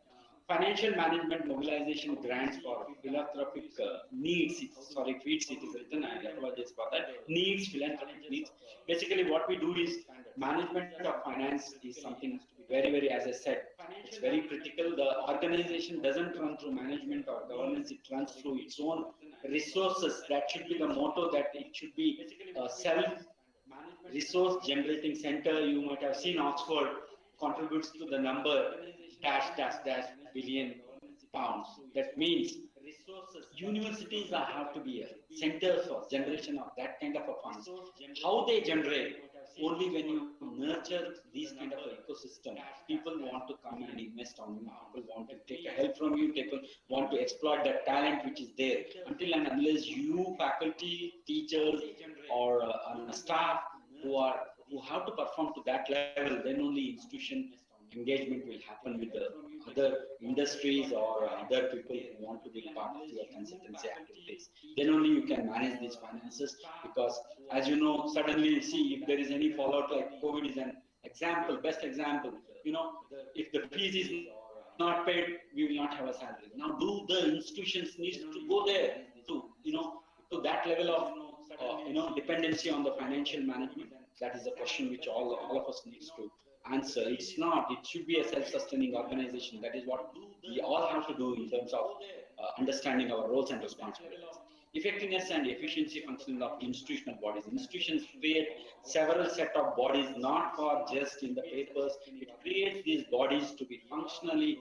Financial management, mobilization, grants for philanthropic needs. Feeds, it is written, I apologize for that. Needs, philanthropic needs. Basically, what we do is management of finance is something very, very, as I said, it's very critical. The organization doesn't run through management or governance, it runs through its own resources. That should be the motto, that it should be a self-resource generating center. You might have seen Oxford contributes to the number dash billion pounds. That means universities have to be a center for generation of that kind of a funds. How they generate? Only when you nurture these kind of ecosystem, people want to come and invest on you. People want to take help from you. People want to exploit that talent which is there. Until and unless you, faculty, teachers, or staff who have to perform to that level, then only institution engagement will happen with the other industries or other people who want to be part of your consultancy activities. Then only you can manage these finances, because as you know, suddenly see if there is any fallout, like COVID is an example, best example. If the fees is not paid, we will not have a salary. Now, do the institutions need to go there to to that level of dependency on the financial management? That is a question which all of us needs to answer. It's not. It should be a self-sustaining organization. That is what we all have to do in terms of understanding our roles and responsibilities. Effectiveness and efficiency functioning of institutional bodies. Institutions create several set of bodies, not for just in the papers. It creates these bodies to be functionally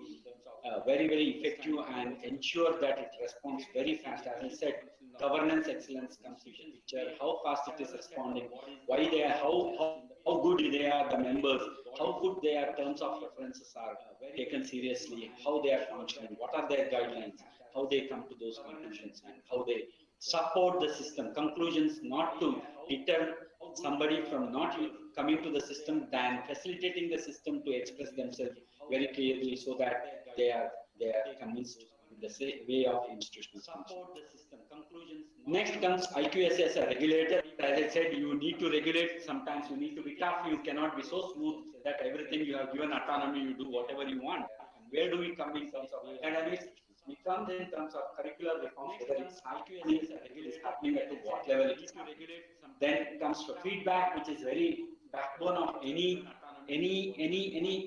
very, very effective and ensure that it responds very fast. As I said, governance excellence comes into the picture. How fast it is responding, why they are, how good they are, the members, how good their terms of references are taken seriously, how they are functioning, what are their guidelines, how they come to those conclusions, and how they support the system. Conclusions not to deter somebody from not coming to the system, than facilitating the system to express themselves very clearly so that they are convinced with the way of institutional function. Next comes IQAC as a regulator. As I said, you need to regulate. Sometimes you need to be tough. You cannot be so smooth that everything you have given autonomy, you do whatever you want. Where do we come in terms of academics? We come in terms of curricular reforms, whether it's IQAC is happening at what level it is happening. Then comes to feedback, which is very backbone of any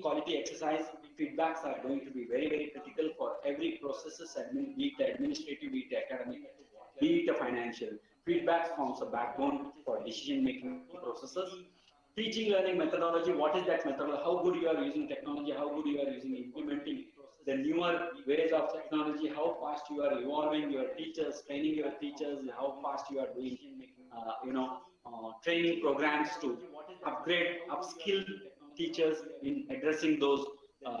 quality exercise. Feedbacks are going to be very, very critical for every processes, be it administrative, be it academic, be it financial. Feedback forms a backbone for decision-making processes. Teaching learning methodology, what is that methodology? How good you are using technology, how good you are using implementing the newer ways of technology, how fast you are evolving your teachers, training your teachers, how fast you are doing, training programs to upgrade, upskill teachers in addressing those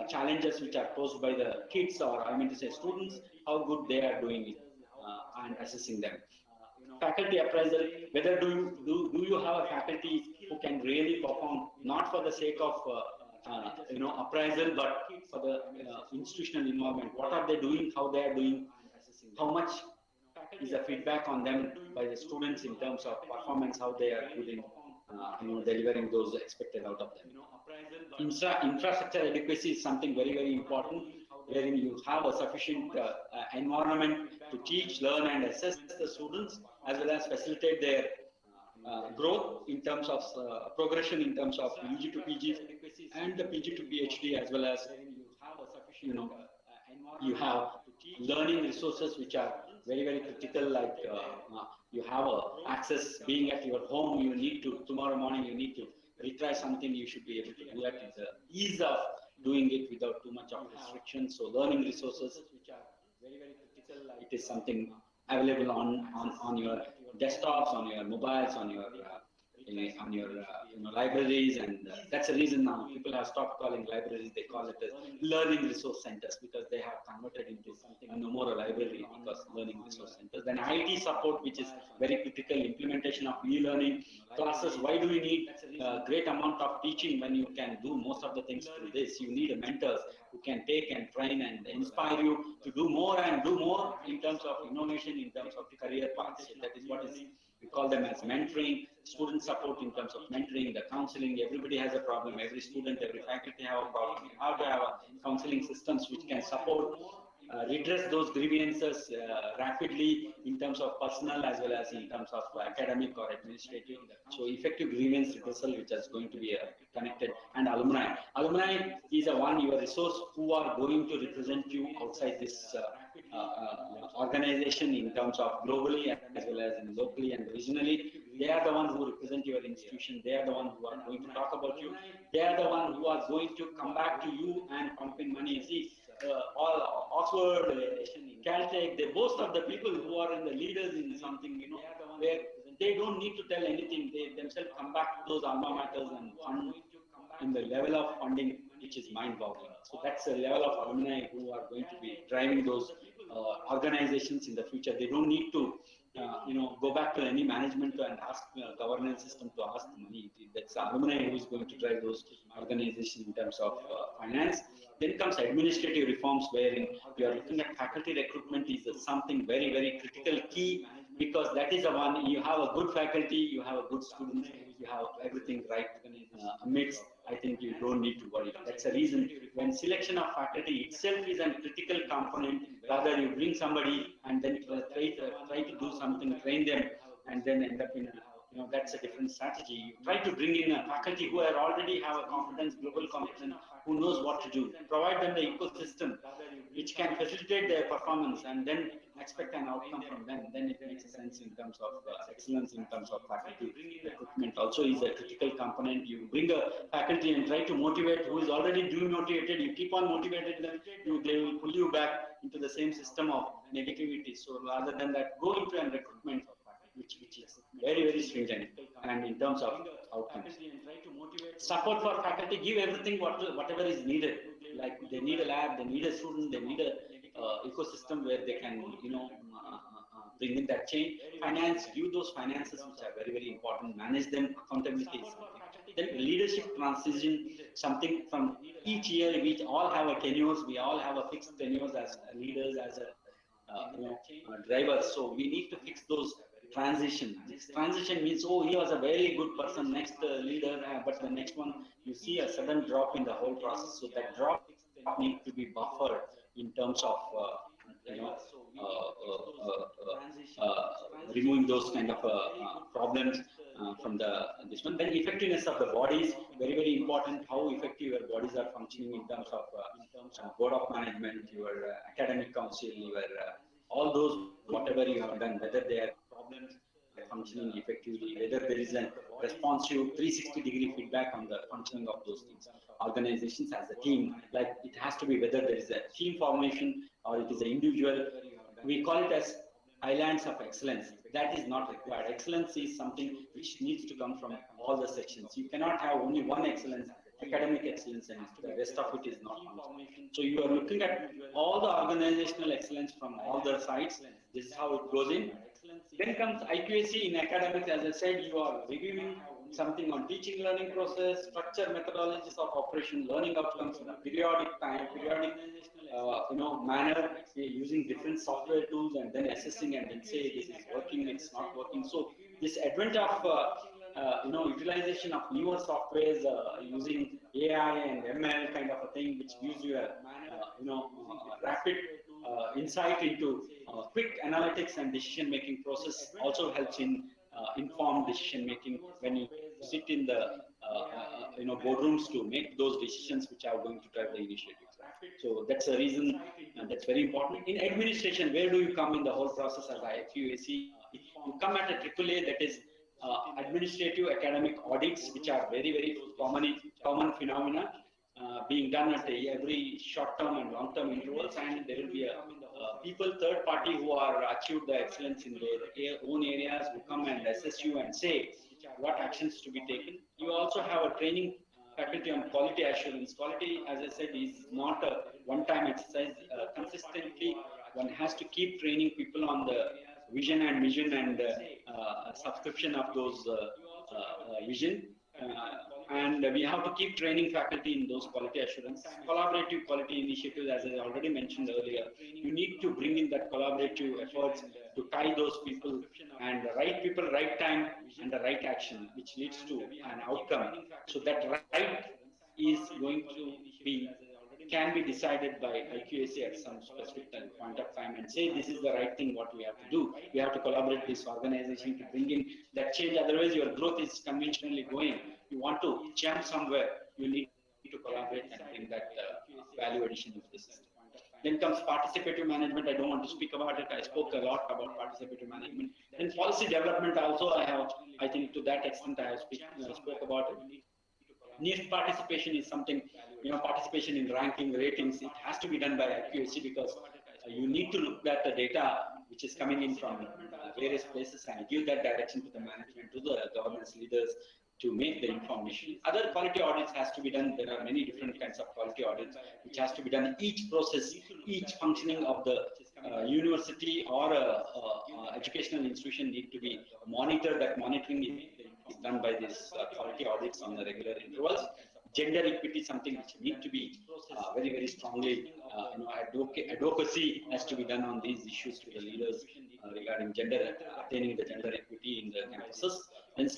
challenges which are posed by the kids, or I mean to say students, how good they are doing it, and assessing them. Faculty appraisal, whether do you have a faculty who can really perform, not for the sake of appraisal, but for the institutional involvement. What are they doing, how they are doing, how much is the feedback on them by the students in terms of performance, how they are doing, delivering those expected out of them. Infrastructure adequacy is something very, very important, wherein you have a sufficient environment to teach, learn, and assess the students, as well as facilitate their growth in terms of progression in terms of UG to PG and the PG to PhD, as well as you have learning resources which are very, very critical, like you have access. Being at your home, you need to, tomorrow morning you need to retry something, you should be able to do that with the ease of doing it without too much of restrictions. So learning resources which are very, very critical, it is something available on your desktops, on your mobiles, on your libraries, and that's the reason now people have stopped calling libraries. They call it as learning resource centers, because they have converted into something no more a library, because learning resource centers. Then IT support, which is very critical, implementation of e-learning classes. Why do we need a great amount of teaching when you can do most of the things through this? You need mentors who can take and train and inspire you to do more and do more in terms of innovation, in terms of career paths. So that is what is, we call them as mentoring, student support in terms of mentoring, the counseling. Everybody has a problem, every student, every faculty have a problem. You have to have counseling systems which can support, redress those grievances rapidly in terms of personal as well as in terms of academic or administrative. So effective grievance redressal, which is going to be connected. And alumni. Alumni is a one, your resource, who are going to represent you outside this organization in terms of globally as well as in locally and regionally. They are the ones who represent your institution. They are the ones who are going to talk about you. They are the ones who are going to come back to you and pump in money. See, all Oxford, Caltech, they boast of the people who are in the leaders in something, where they don't need to tell anything. They themselves come back to those alma maters and fund in the level of funding which is mind-boggling. So that's the level of alumni who are going to be driving those organizations in the future. They don't need to go back to any management and ask governance system to ask the money. That's alumni who is going to drive those organizations in terms of finance. Then comes administrative reforms, wherein you are looking at faculty recruitment is something very, very critical key, because that is the one. You have a good faculty, you have a good students, you have everything right amidst. I think you don't need to worry. That's the reason when selection of faculty itself is a critical component. Rather, you bring somebody and then try to do something, train them, and then end up in that's a different strategy. You try to bring in a faculty who are already have a competence, global competence, who knows what to do. Provide them the ecosystem which can facilitate their performance, and then expect an outcome from them. Then it makes sense in terms of excellence, in terms of faculty recruitment. Also is a critical component. You bring a faculty and try to motivate who is already demotivated. You keep on motivating them, they will pull you back into the same system of negativity. So rather than that, go into a recruitment which is very stringent and in terms of outcomes. Support for faculty, give everything whatever is needed. Like they need a lab, they need a student, they need a ecosystem where they can bring in that change. Finance, give those finances which are very important. Manage them. Accountability is something. Then leadership transition, something from each year. We all have a tenures. We all have a fixed tenures as leaders, as a drivers. So we need to fix those transition. This transition means, oh, he was a very good person, next leader, but the next one, you see a sudden drop in the whole process. So that drop needs to be buffered in terms of removing those kind of problems from this one. Then effectiveness of the bodies, very important. How effective your bodies are functioning in terms of board of management, your academic council, your all those whatever you have done, whether they are problems functioning effectively, whether there is a responsive 360-degree feedback on the functioning of those things. Organizations as a team, like it has to be whether there is a team formation or it is an individual. We call it as islands of excellence. That is not required. Excellence is something which needs to come from all the sections. You cannot have only one excellence, academic excellence, and the rest of it is not functioning. So you are looking at all the organizational excellence from all the sides. This is how it goes in. Then comes IQAC in academics. As I said, you are reviewing something on teaching learning process, structure, methodologies of operation, learning outcomes in a periodic manner, using different software tools, and then assessing and then say this is working, it's not working. So this advent of utilization of newer softwares using AI and ML kind of a thing, which gives you a rapid insight into quick analytics and decision making process, also helps in informed decision making when you sit in the boardrooms to make those decisions which are going to drive the initiatives. So that's a reason, and that's very important. In administration, where do you come in the whole process as IQAC? You come at a AAA, that is administrative academic audits, which are very common phenomena being done at every short-term and long-term intervals, and there will be people, third party, who are achieved the excellence in their own areas, who come and assess you and say what actions to be taken. You also have a training faculty on quality assurance. Quality, as I said, is not a one-time exercise. Consistently, one has to keep training people on the vision and mission and subscription of those vision. And we have to keep training faculty in those quality assurance. Collaborative quality initiatives, as I already mentioned earlier, you need to bring in that collaborative efforts to tie those people, and the right people, right time, and the right action, which leads to an outcome. So that right is going to can be decided by IQAC at some specific point of time and say this is the right thing what we have to do. We have to collaborate this organization to bring in that change. Otherwise, your growth is conventionally going. You want to jump somewhere, you need to collaborate and bring that value addition into the system. Then comes participative management. I don't want to speak about it. I spoke a lot about participative management. Then policy development also, I think to that extent I have spoke about it. Niche participation is something, participation in ranking, ratings, it has to be done by IQAC, because you need to look at the data which is coming in from various places and give that direction to the management, to the governance leaders, to make the information. Other quality audits has to be done. There are many different kinds of quality audits which has to be done. Each process, each functioning of the university or educational institution need to be monitored. That monitoring is done by these quality audits on the regular intervals. Gender equity is something which need to be very strongly, advocacy has to be done on these issues to the leaders regarding gender, attaining the gender equity in the campuses. And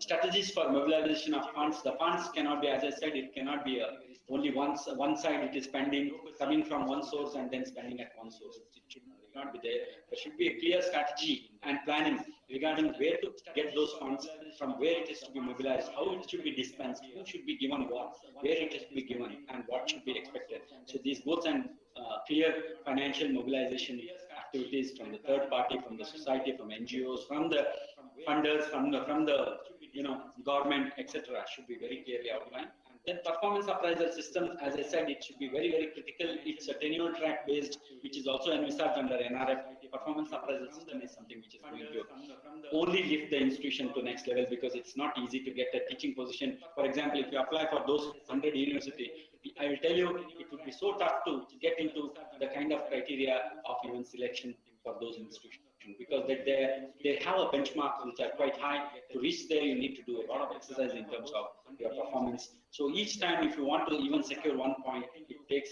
strategies for mobilization of funds. The funds cannot be, as I said, it cannot be only one side it is spending, coming from one source and then spending at one source. It should not be there. There should be a clear strategy and planning regarding where to get those funds, from where it is to be mobilized, how it should be dispensed, who should be given what, where it is to be given, and what should be expected. So these goals and clear financial mobilization activities from the third party, from the society, from NGOs, from the funders, from the government, etc., should be very clearly outlined. Then performance appraisal system, as I said, it should be very, very critical. It's a tenure track based, which is also envisaged under NRF. Performance appraisal system is something which is going to only lift the institution to next level, because it's not easy to get a teaching position. For example, if you apply for those 100 university, I will tell you, it would be so tough to get into the kind of criteria of even selection for those institutions, because they have a benchmark which are quite high. To reach there, you need to do a lot of exercise in terms of your performance. So each time, if you want to even secure 1 point, it takes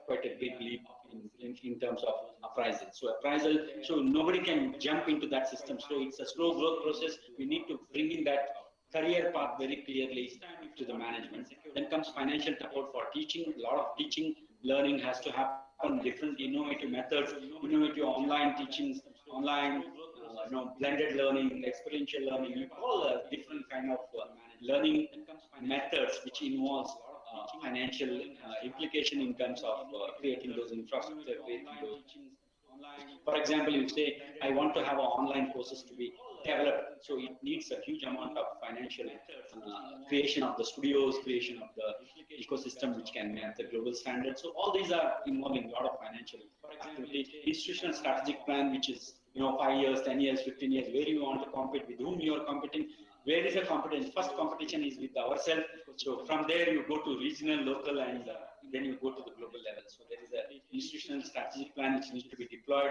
quite a big leap in terms of appraisal. So appraisal, so nobody can jump into that system. So it's a slow growth process. We need to bring in that career path very clearly to the management. Then comes financial support for teaching. A lot of teaching learning has to happen, different innovative methods, innovative online teachings, online blended learning, experiential learning, all different kind of learning methods which involves financial implication in terms of creating those infrastructure, creating those. For example, you say, I want to have online courses to be developed. So it needs a huge amount of financial creation of the studios, creation of the ecosystem which can meet the global standards. So all these are involving a lot of financial activity. Institutional strategic plan, which is 5 years, 10 years, 15 years, where you want to compete, with whom you are competing, where is the competition? First competition is with ourselves. So from there you go to regional, local, and then you go to the global level. So there is an institutional strategic plan which needs to be deployed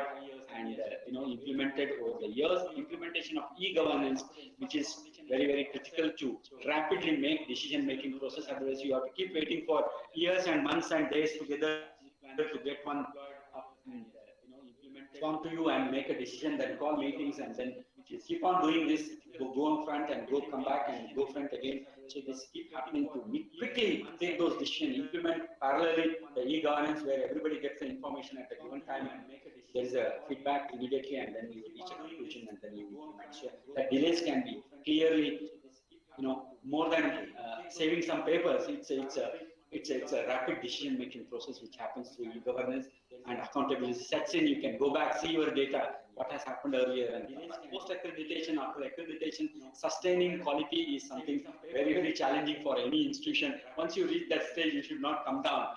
and implemented over the years. Implementation of e-governance, which is very, very critical to rapidly make decision-making process. Otherwise, you have to keep waiting for years and months and days together to get one come to you and make a decision, then call meetings, and then you keep on doing this, go on front and come back and go front again. So this keep happening to quickly take those decisions, implement parallelly the e-governance where everybody gets the information at a given time and there is a feedback immediately, and then you reach a conclusion and then you implement. So the delays can be clearly, more than saving some papers. It's a rapid decision-making process which happens through e-governance, and accountability sets in. You can go back, see your data, what has happened earlier, and post-accreditation, after accreditation, sustaining quality is something very, very challenging for any institution. Once you reach that stage, you should not come down.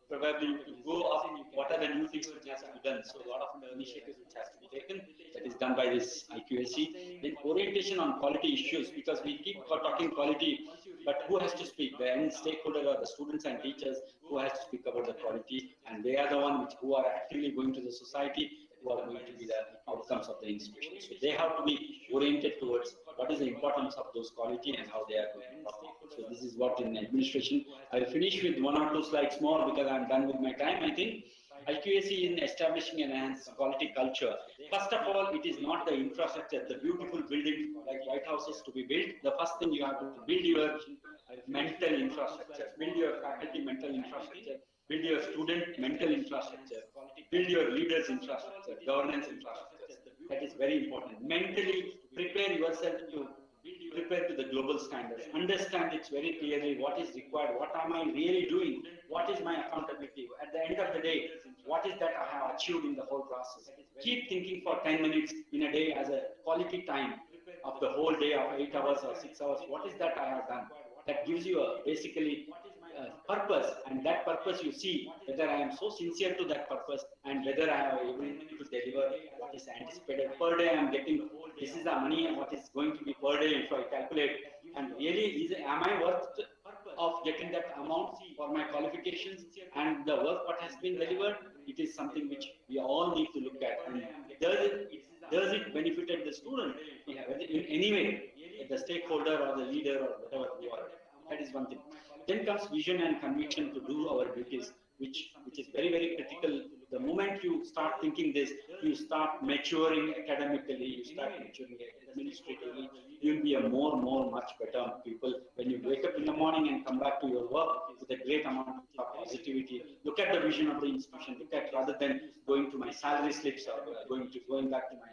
Probably to go up, what are the new things which has to be done? So a lot of initiatives which has to be taken, that is done by this IQAC. Then orientation on quality issues, because we keep talking quality, but who has to speak? The end stakeholder are the students and teachers who has to speak about the quality, and they are the ones who are actively going to the society, who are going to be the outcomes of the institution. So they have to be oriented towards what is the importance of those quality and how they are going to perform. So this is what in administration. I'll finish with 1 or 2 slides more because I'm done with my time, I think. IQAC in establishing an enhanced quality culture. First of all, it is not the infrastructure, the beautiful building like White Houses to be built. The first thing you have to build your mental infrastructure, build your faculty mental infrastructure, build your student mental infrastructure, build your leaders infrastructure, governance infrastructure. That is very important. Mentally prepare yourself to prepare to the global standards. Understand it very clearly what is required, what am I really doing, what is my accountability. At the end of the day, what is that I have achieved in the whole process. Keep thinking for 10 minutes in a day as a quality time of the whole day of 8 hours or 6 hours. What is that I have done? That gives you basically purpose, and that purpose you see whether I am so sincere to that purpose and whether I am able to deliver what is anticipated per day. I am getting, this is the money and what is going to be per day if I calculate, and really am I worth of getting that amount for my qualifications and the work what has been delivered. It is something which we all need to look at, and does it benefited the student in any way, the stakeholder or the leader or whatever you are. That is one thing. Then comes vision and conviction to do our duties, which is very, very critical. The moment you start thinking this, you start maturing academically, you start maturing administratively, you'll be a much better people when you wake up in the morning and come back to your work with a great amount of positivity. Look at the vision of the institution. Look at, rather than going to my salary slips or going back to my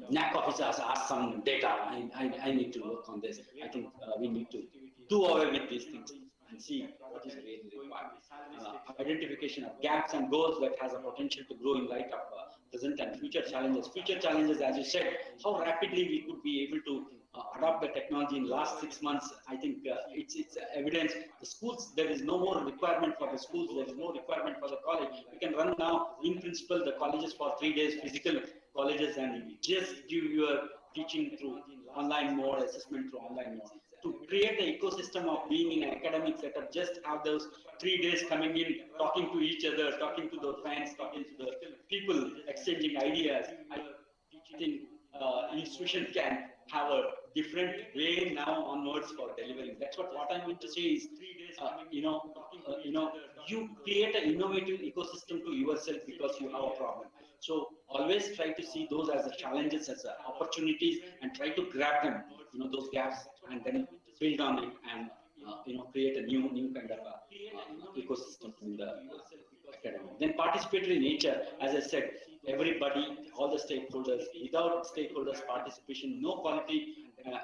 NAC officers ask some data. I need to work on this. I think we need to do away with these things and see what is really required. Identification of gaps and goals that has a potential to grow in light of present and future challenges. Future challenges, as you said, how rapidly we could be able to adopt the technology in last 6 months. I think it's evidence. The schools, there is no more requirement for the schools. There is no requirement for the college. We can run now in principle the colleges for 3 days, physical colleges, and just give your teaching through online mode, assessment through online mode. To create the ecosystem of being in an academic setup, just have those 3 days coming in, talking to each other, talking to the friends, talking to the people, exchanging ideas. I think institution can have a different way now onwards for delivering. That's what I mean to say is, you create an innovative ecosystem to yourself because you have a problem. So always try to see those as the challenges, as the opportunities, and try to grab them, those gaps, and then build on it and create a new kind of ecosystem in the academy. Then participatory nature, as I said, everybody, all the stakeholders. Without stakeholders' participation, no quality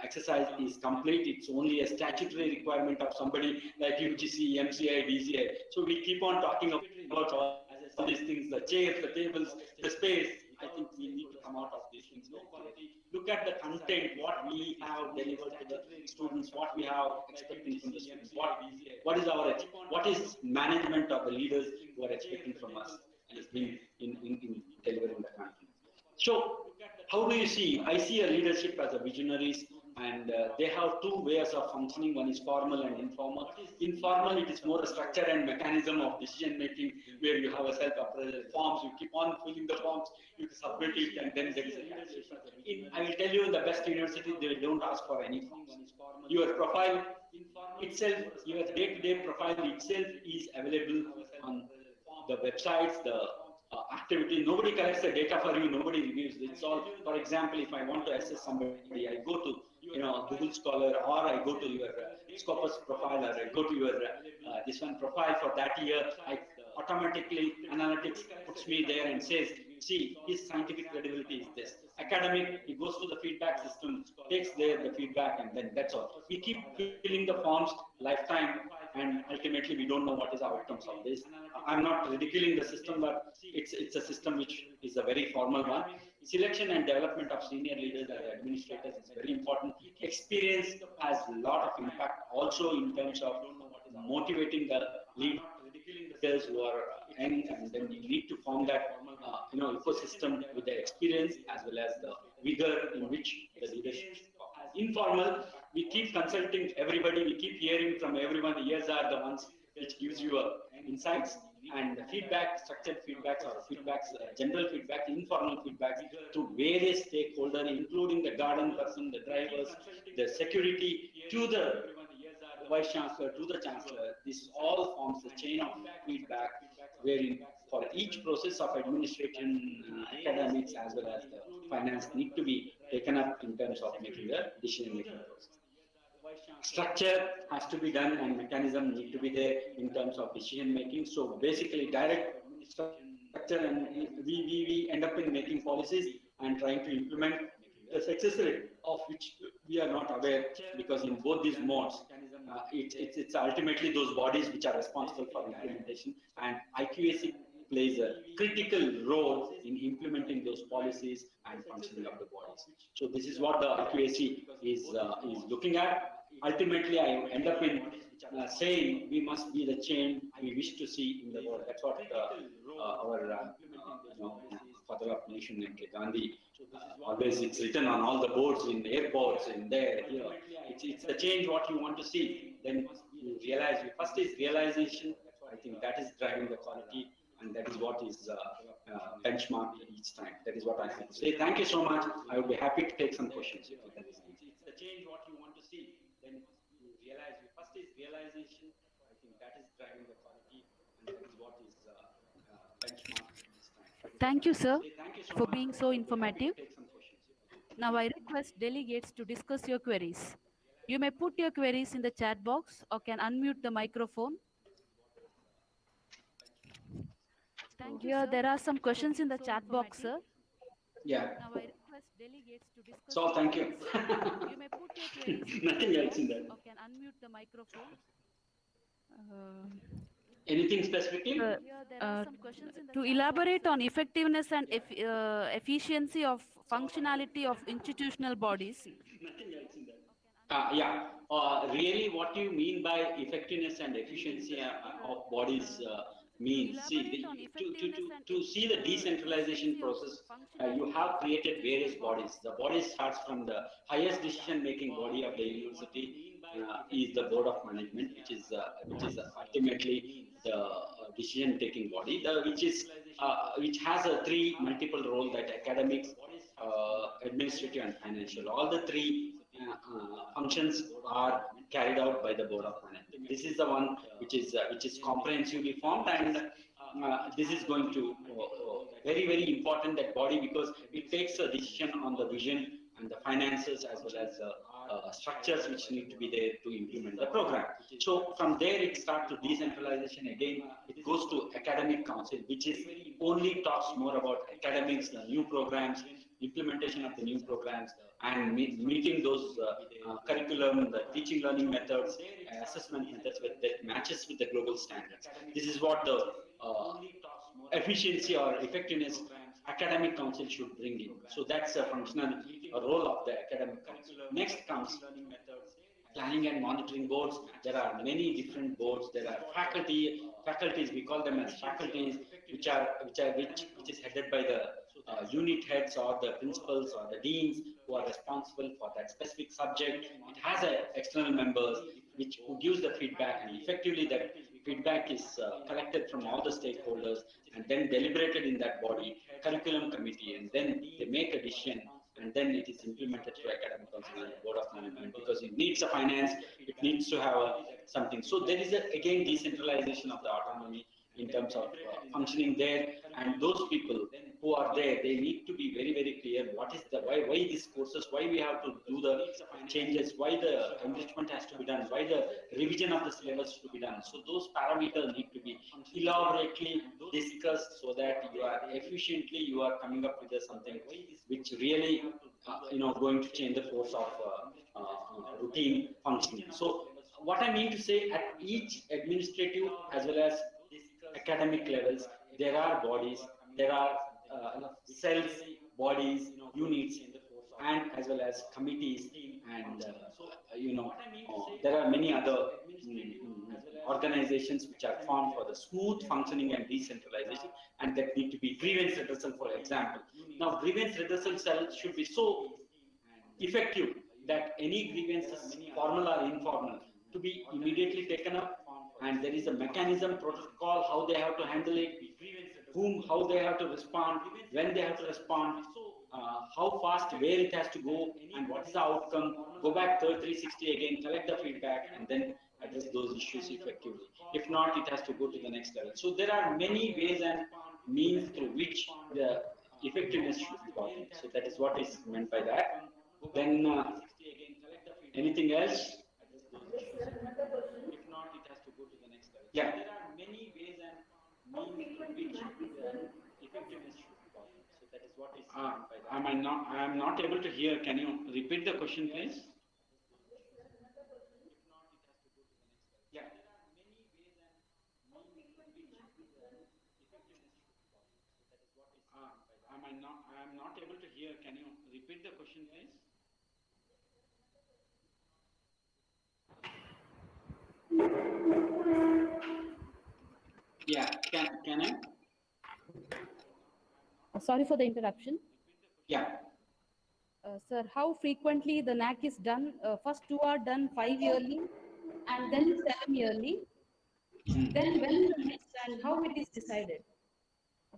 exercise is complete. It's only a statutory requirement of somebody like UGC, MCI, DCI. So we keep on talking about all these things: the chairs, the tables, the space. I think we need to come out of these things. No quality. Look at the content, what we have delivered to the students, what we have expecting from the students, what is management of the leaders who are expecting from us and is being in delivering the content. So, how do you see? I see a leadership as a visionaries, and they have two ways of functioning. One is formal and informal. Informal, it is more a structure and mechanism of decision making, where you have a self-appraisal forms. You keep on filling the forms, you submit it, and then there is a calculation. I will tell you, in the best universities, they don't ask for any forms. Your profile itself, your day-to-day profile itself is available on the websites, the activity. Nobody collects the data for you. Nobody reviews. It's all. For example, if I want to assess somebody, I go to Google Scholar, or I go to your Scopus profile, or I go to your this one profile for that year. I automatically analytics puts me there and says, see, his scientific credibility is this. Academic, he goes to the feedback system, takes there the feedback, and then that's all. We keep filling the forms lifetime, and ultimately we don't know what is the outcomes of this. I'm not ridiculing the system, but it's a system which is a very formal one. Selection and development of senior leaders as administrators is very important. Experience has a lot of impact also in terms of motivating the leaders who are young, and then you need to form that ecosystem with the experience as well as the vigor in which the leadership. Informal, we keep consulting everybody, we keep hearing from everyone. The years are the ones which gives you insights, and the feedback, structured feedbacks or feedbacks, general feedback, informal feedbacks to various stakeholders, including the garden person, the drivers, the security, to the vice chancellor, to the chancellor. This all forms the chain of feedback, wherein for each process of administration, academics as well as the finance need to be taken up in terms of making the decision making process. Structure has to be done, and mechanism need to be there in terms of decision making. So basically, direct structure, and we end up in making policies and trying to implement the success rate of which we are not aware, because in both these modes, it's ultimately those bodies which are responsible for implementation, and IQAC plays a critical role in implementing those policies and functioning of the bodies. So this is what the IQAC is looking at. Ultimately, I end up in saying we must be the change we wish to see in the world. That's what our father of nation, Gandhi, always it's written on all the boards in airports, in there. It's the change what you want to see. Then you realize. First is realization. I think that is driving the quality, and that is what is benchmarked each time. That is what I have to say. Thank you so much. I would be happy to take some questions if there is any. It's the change what you want to see. Then you realize. First is realization. I think that is driving the quality, and that is what is benchmarked each time. Thank you, sir, Thank you so for much. being so I would be happy to informative. take some questions. Now I request delegates to discuss your queries. You may put your queries in the chat box or can unmute the microphone. Thank you. Here, there are some questions in the chat box, sir. Yeah. Now, I request delegates to discuss. So, thank you. You may put your queries in Nothing the else in that. or can unmute the microphone. Anything specifically? Here, there are some questions in the to elaborate on effectiveness and efficiency of functionality of institutional bodies. Nothing else in that. Yeah. Really, what do you mean by effectiveness and efficiency of bodies means? See, to see the decentralization process, you have created various bodies. The body starts from the highest decision-making body of the university is the board of management, which is ultimately the decision-taking body, which has a three multiple role, that academics, administrative, and financial. All the three functions are carried out by the board of management. This is the one which is comprehensively formed, and this is going to very important, that body, because it takes a decision on the vision and the finances as well as structures which need to be there to implement the program. So from there it starts to decentralization again. It goes to academic council, which is only talks more about academics, the new programs, implementation of the new programs, and meeting those curriculum, the teaching learning methods, assessment methods that matches with the global standards. This is what the efficiency or effectiveness academic council should bring in. So that's a functional role of the academic council. Next comes planning and monitoring boards. There are many different boards. There are faculties. We call them as faculties, which is headed by the unit heads or the principals or the deans who are responsible for that specific subject. It has external members who gives the feedback, and effectively that feedback is collected from all the stakeholders and then deliberated in that body, curriculum committee, and then they make a decision, and then it is implemented through academic council and board of management, because it needs a finance, it needs to have something. So there is again decentralization of the autonomy in terms of functioning there, and those people who are there, they need to be very clear what is the why these courses, why we have to do the changes, why the enrichment has to be done, why the revision of the syllabus to be done. So those parameters need to be elaborately discussed, so that you are coming up with something which really going to change the course of routine functioning. So what I mean to say, at each administrative as well as academic levels, there are bodies, there are cells, bodies, units, and as well as committees, and there are many other organizations which are formed for the smooth functioning and decentralization, and that need to be grievance redressal, for example. Now, grievance redressal cell should be so effective that any grievances, formal or informal, to be immediately taken up, and there is a mechanism, protocol, how they have to handle it, how they have to respond, when they have to respond, how fast, where it has to go, and what is the outcome. Go back 360 again, collect the feedback, and then address those issues effectively. If not, it has to go to the next level. So there are many ways and means through which the effectiveness should be gotten. So that is what is meant by that. Then anything else? If not, it has to go to the next level. Yeah. There are many ways and means through which the effectiveness should be gotten. So that is what is meant by that. I am not able to hear. Can you repeat the question, please? If not, it has to go to the next level. Yeah. There are many ways and means through which the effectiveness should be gotten. So that is what is meant by that. I am not able to hear. Can you repeat the question, please? Yeah, can I? Sorry for the interruption. Yeah. Sir, how frequently the NAC is done? First two are done 5 yearly and then 7 yearly. Then when the next and how it is decided?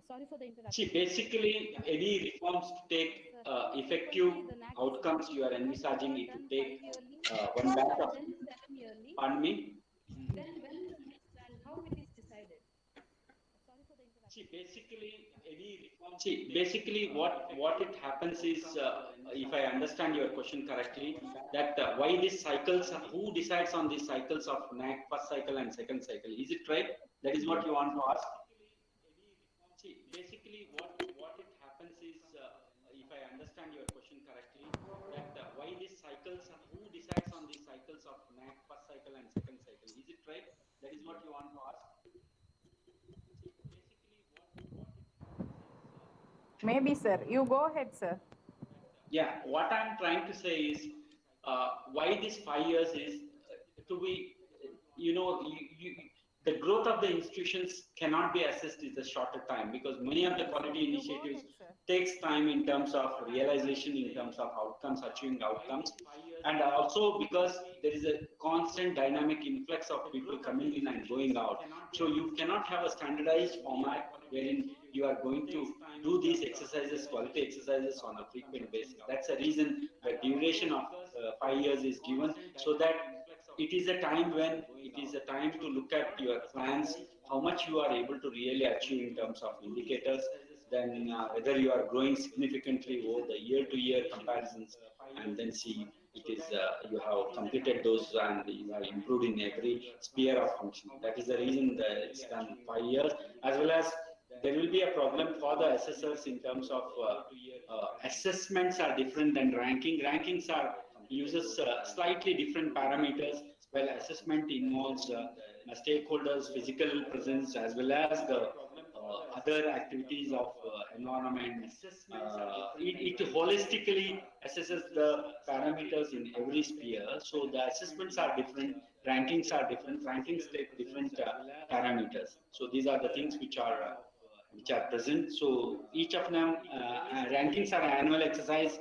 Sorry for the interruption. See, basically, any reforms to take effective outcomes, you are envisaging it to take one batch of. Pardon me? Then when the next and how it is decided? Sorry for the interruption. See, basically, any reform. See, basically, what it happens is, if I understand your question correctly, that why these cycles, who decides on these cycles of NAC, first cycle and second cycle? Is it right? That is what you want to ask? See, basically, what it happens is, if I understand your question correctly, that why these cycles, who decides on these cycles of NAC first cycle and second cycle? Is it right? That is what you want to ask? See, basically, what it happens is, Maybe, sir. You go ahead, sir. yeah, what I'm trying to say is, why this 5 years is to be, the growth of the institutions cannot be assessed in a shorter time, because many of the quality You go initiatives ahead, sir. takes time in terms of realization, in terms of outcomes, achieving outcomes, and also because there is a constant dynamic influx of people coming in and going out. So you cannot have a standardized format wherein you are going to do these exercises, quality exercises on a frequent basis. That's the reason the duration of 5 years is given, so that it is a time when it is a time to look at your plans, how much you are able to really achieve in terms of indicators, then whether you are growing significantly over the year to year comparisons, and then see it is you have completed those and you have improved in every sphere of function. That is the reason that it's done 5 years. As well as there will be a problem for the assessors in terms of assessments are different than rankings are uses slightly different parameters, while assessment involves stakeholders physical presence as well as the other activities of environment. It holistically assesses the parameters in every sphere. So the assessments are different, rankings are different, rankings take different parameters. So these are the things which are present. So each of them, rankings are an annual exercise,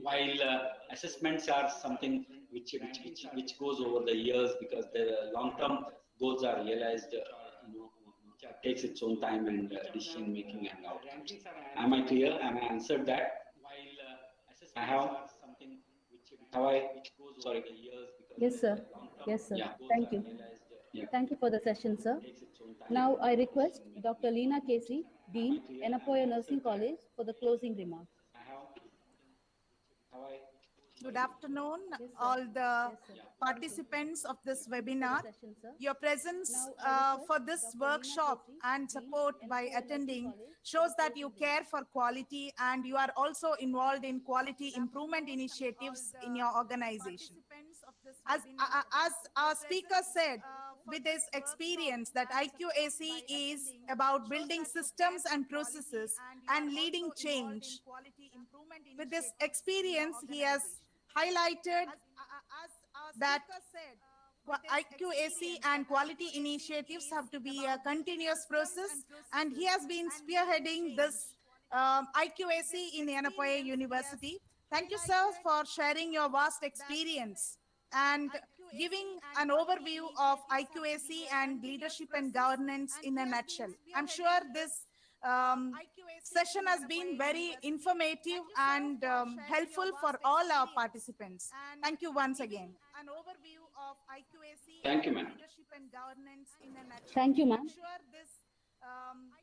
while assessments are something which goes over the years, because the long term goals are realized. Takes its own time and decision making and outcomes. Am I clear? Am I answered that? I have. Have I? Sorry. Yes, sir. Yes, sir. Yeah. Thank you. Yeah. Thank you for the session, sir. Now I request Dr. Leena Casey, Dean, Yenepoya Nursing College, for the closing remarks. I have. Have I? Good afternoon, Yes, sir. all the Yes, sir. participants of this For the webinar. session, sir. Your presence Now I request for this Dr. Leena workshop Casey, and Dean, support by Yenepoya Nursing attending College, for the shows that you closing care remarks. for quality and you are also involved in quality improvement initiatives in your organization. As our speaker said, with his experience that IQAC is about building systems and processes and leading change. With this experience, he has highlighted that IQAC and quality initiatives have to be a continuous process, and he has been spearheading this IQAC in Yenepoya University. Thank you, sir, for sharing your vast experience and giving an overview of IQAC and leadership and governance in a nutshell. I'm sure this session has been very informative and helpful for all our participants. Thank you once again. An overview of IQAC Thank you, and ma'am. leadership and governance in a nutshell. Thank you, I'm ma'am. sure this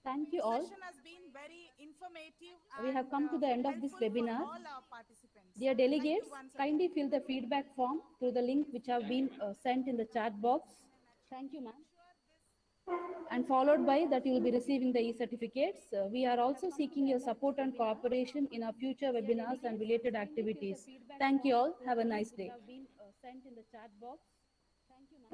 Thank you all. session has been very informative We have and come to the end of this helpful for webinar. all our participants. Dear Thank you delegates, once kindly again. fill the feedback form through the link which have been sent in the chat box. Thank you, ma'am. And followed by that, you will be receiving the e-certificates. We are also seeking your support and cooperation in our future webinars and related activities. Thank you all. Have a nice day. Have been sent in the chat box. Thank you, ma'am.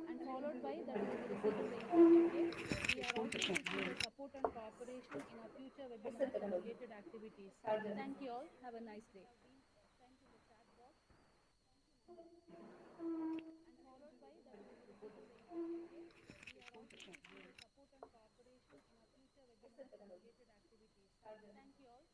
And followed by that, you will be receiving the e-certificates. We are also seeking your support and cooperation in our future webinars and related activities. Thank you all. Have a nice day. Sent in the chat box. And followed by that, you will be receiving the e-certificates. We are also seeking your support and cooperation in our future webinars and related activities. Thank you all.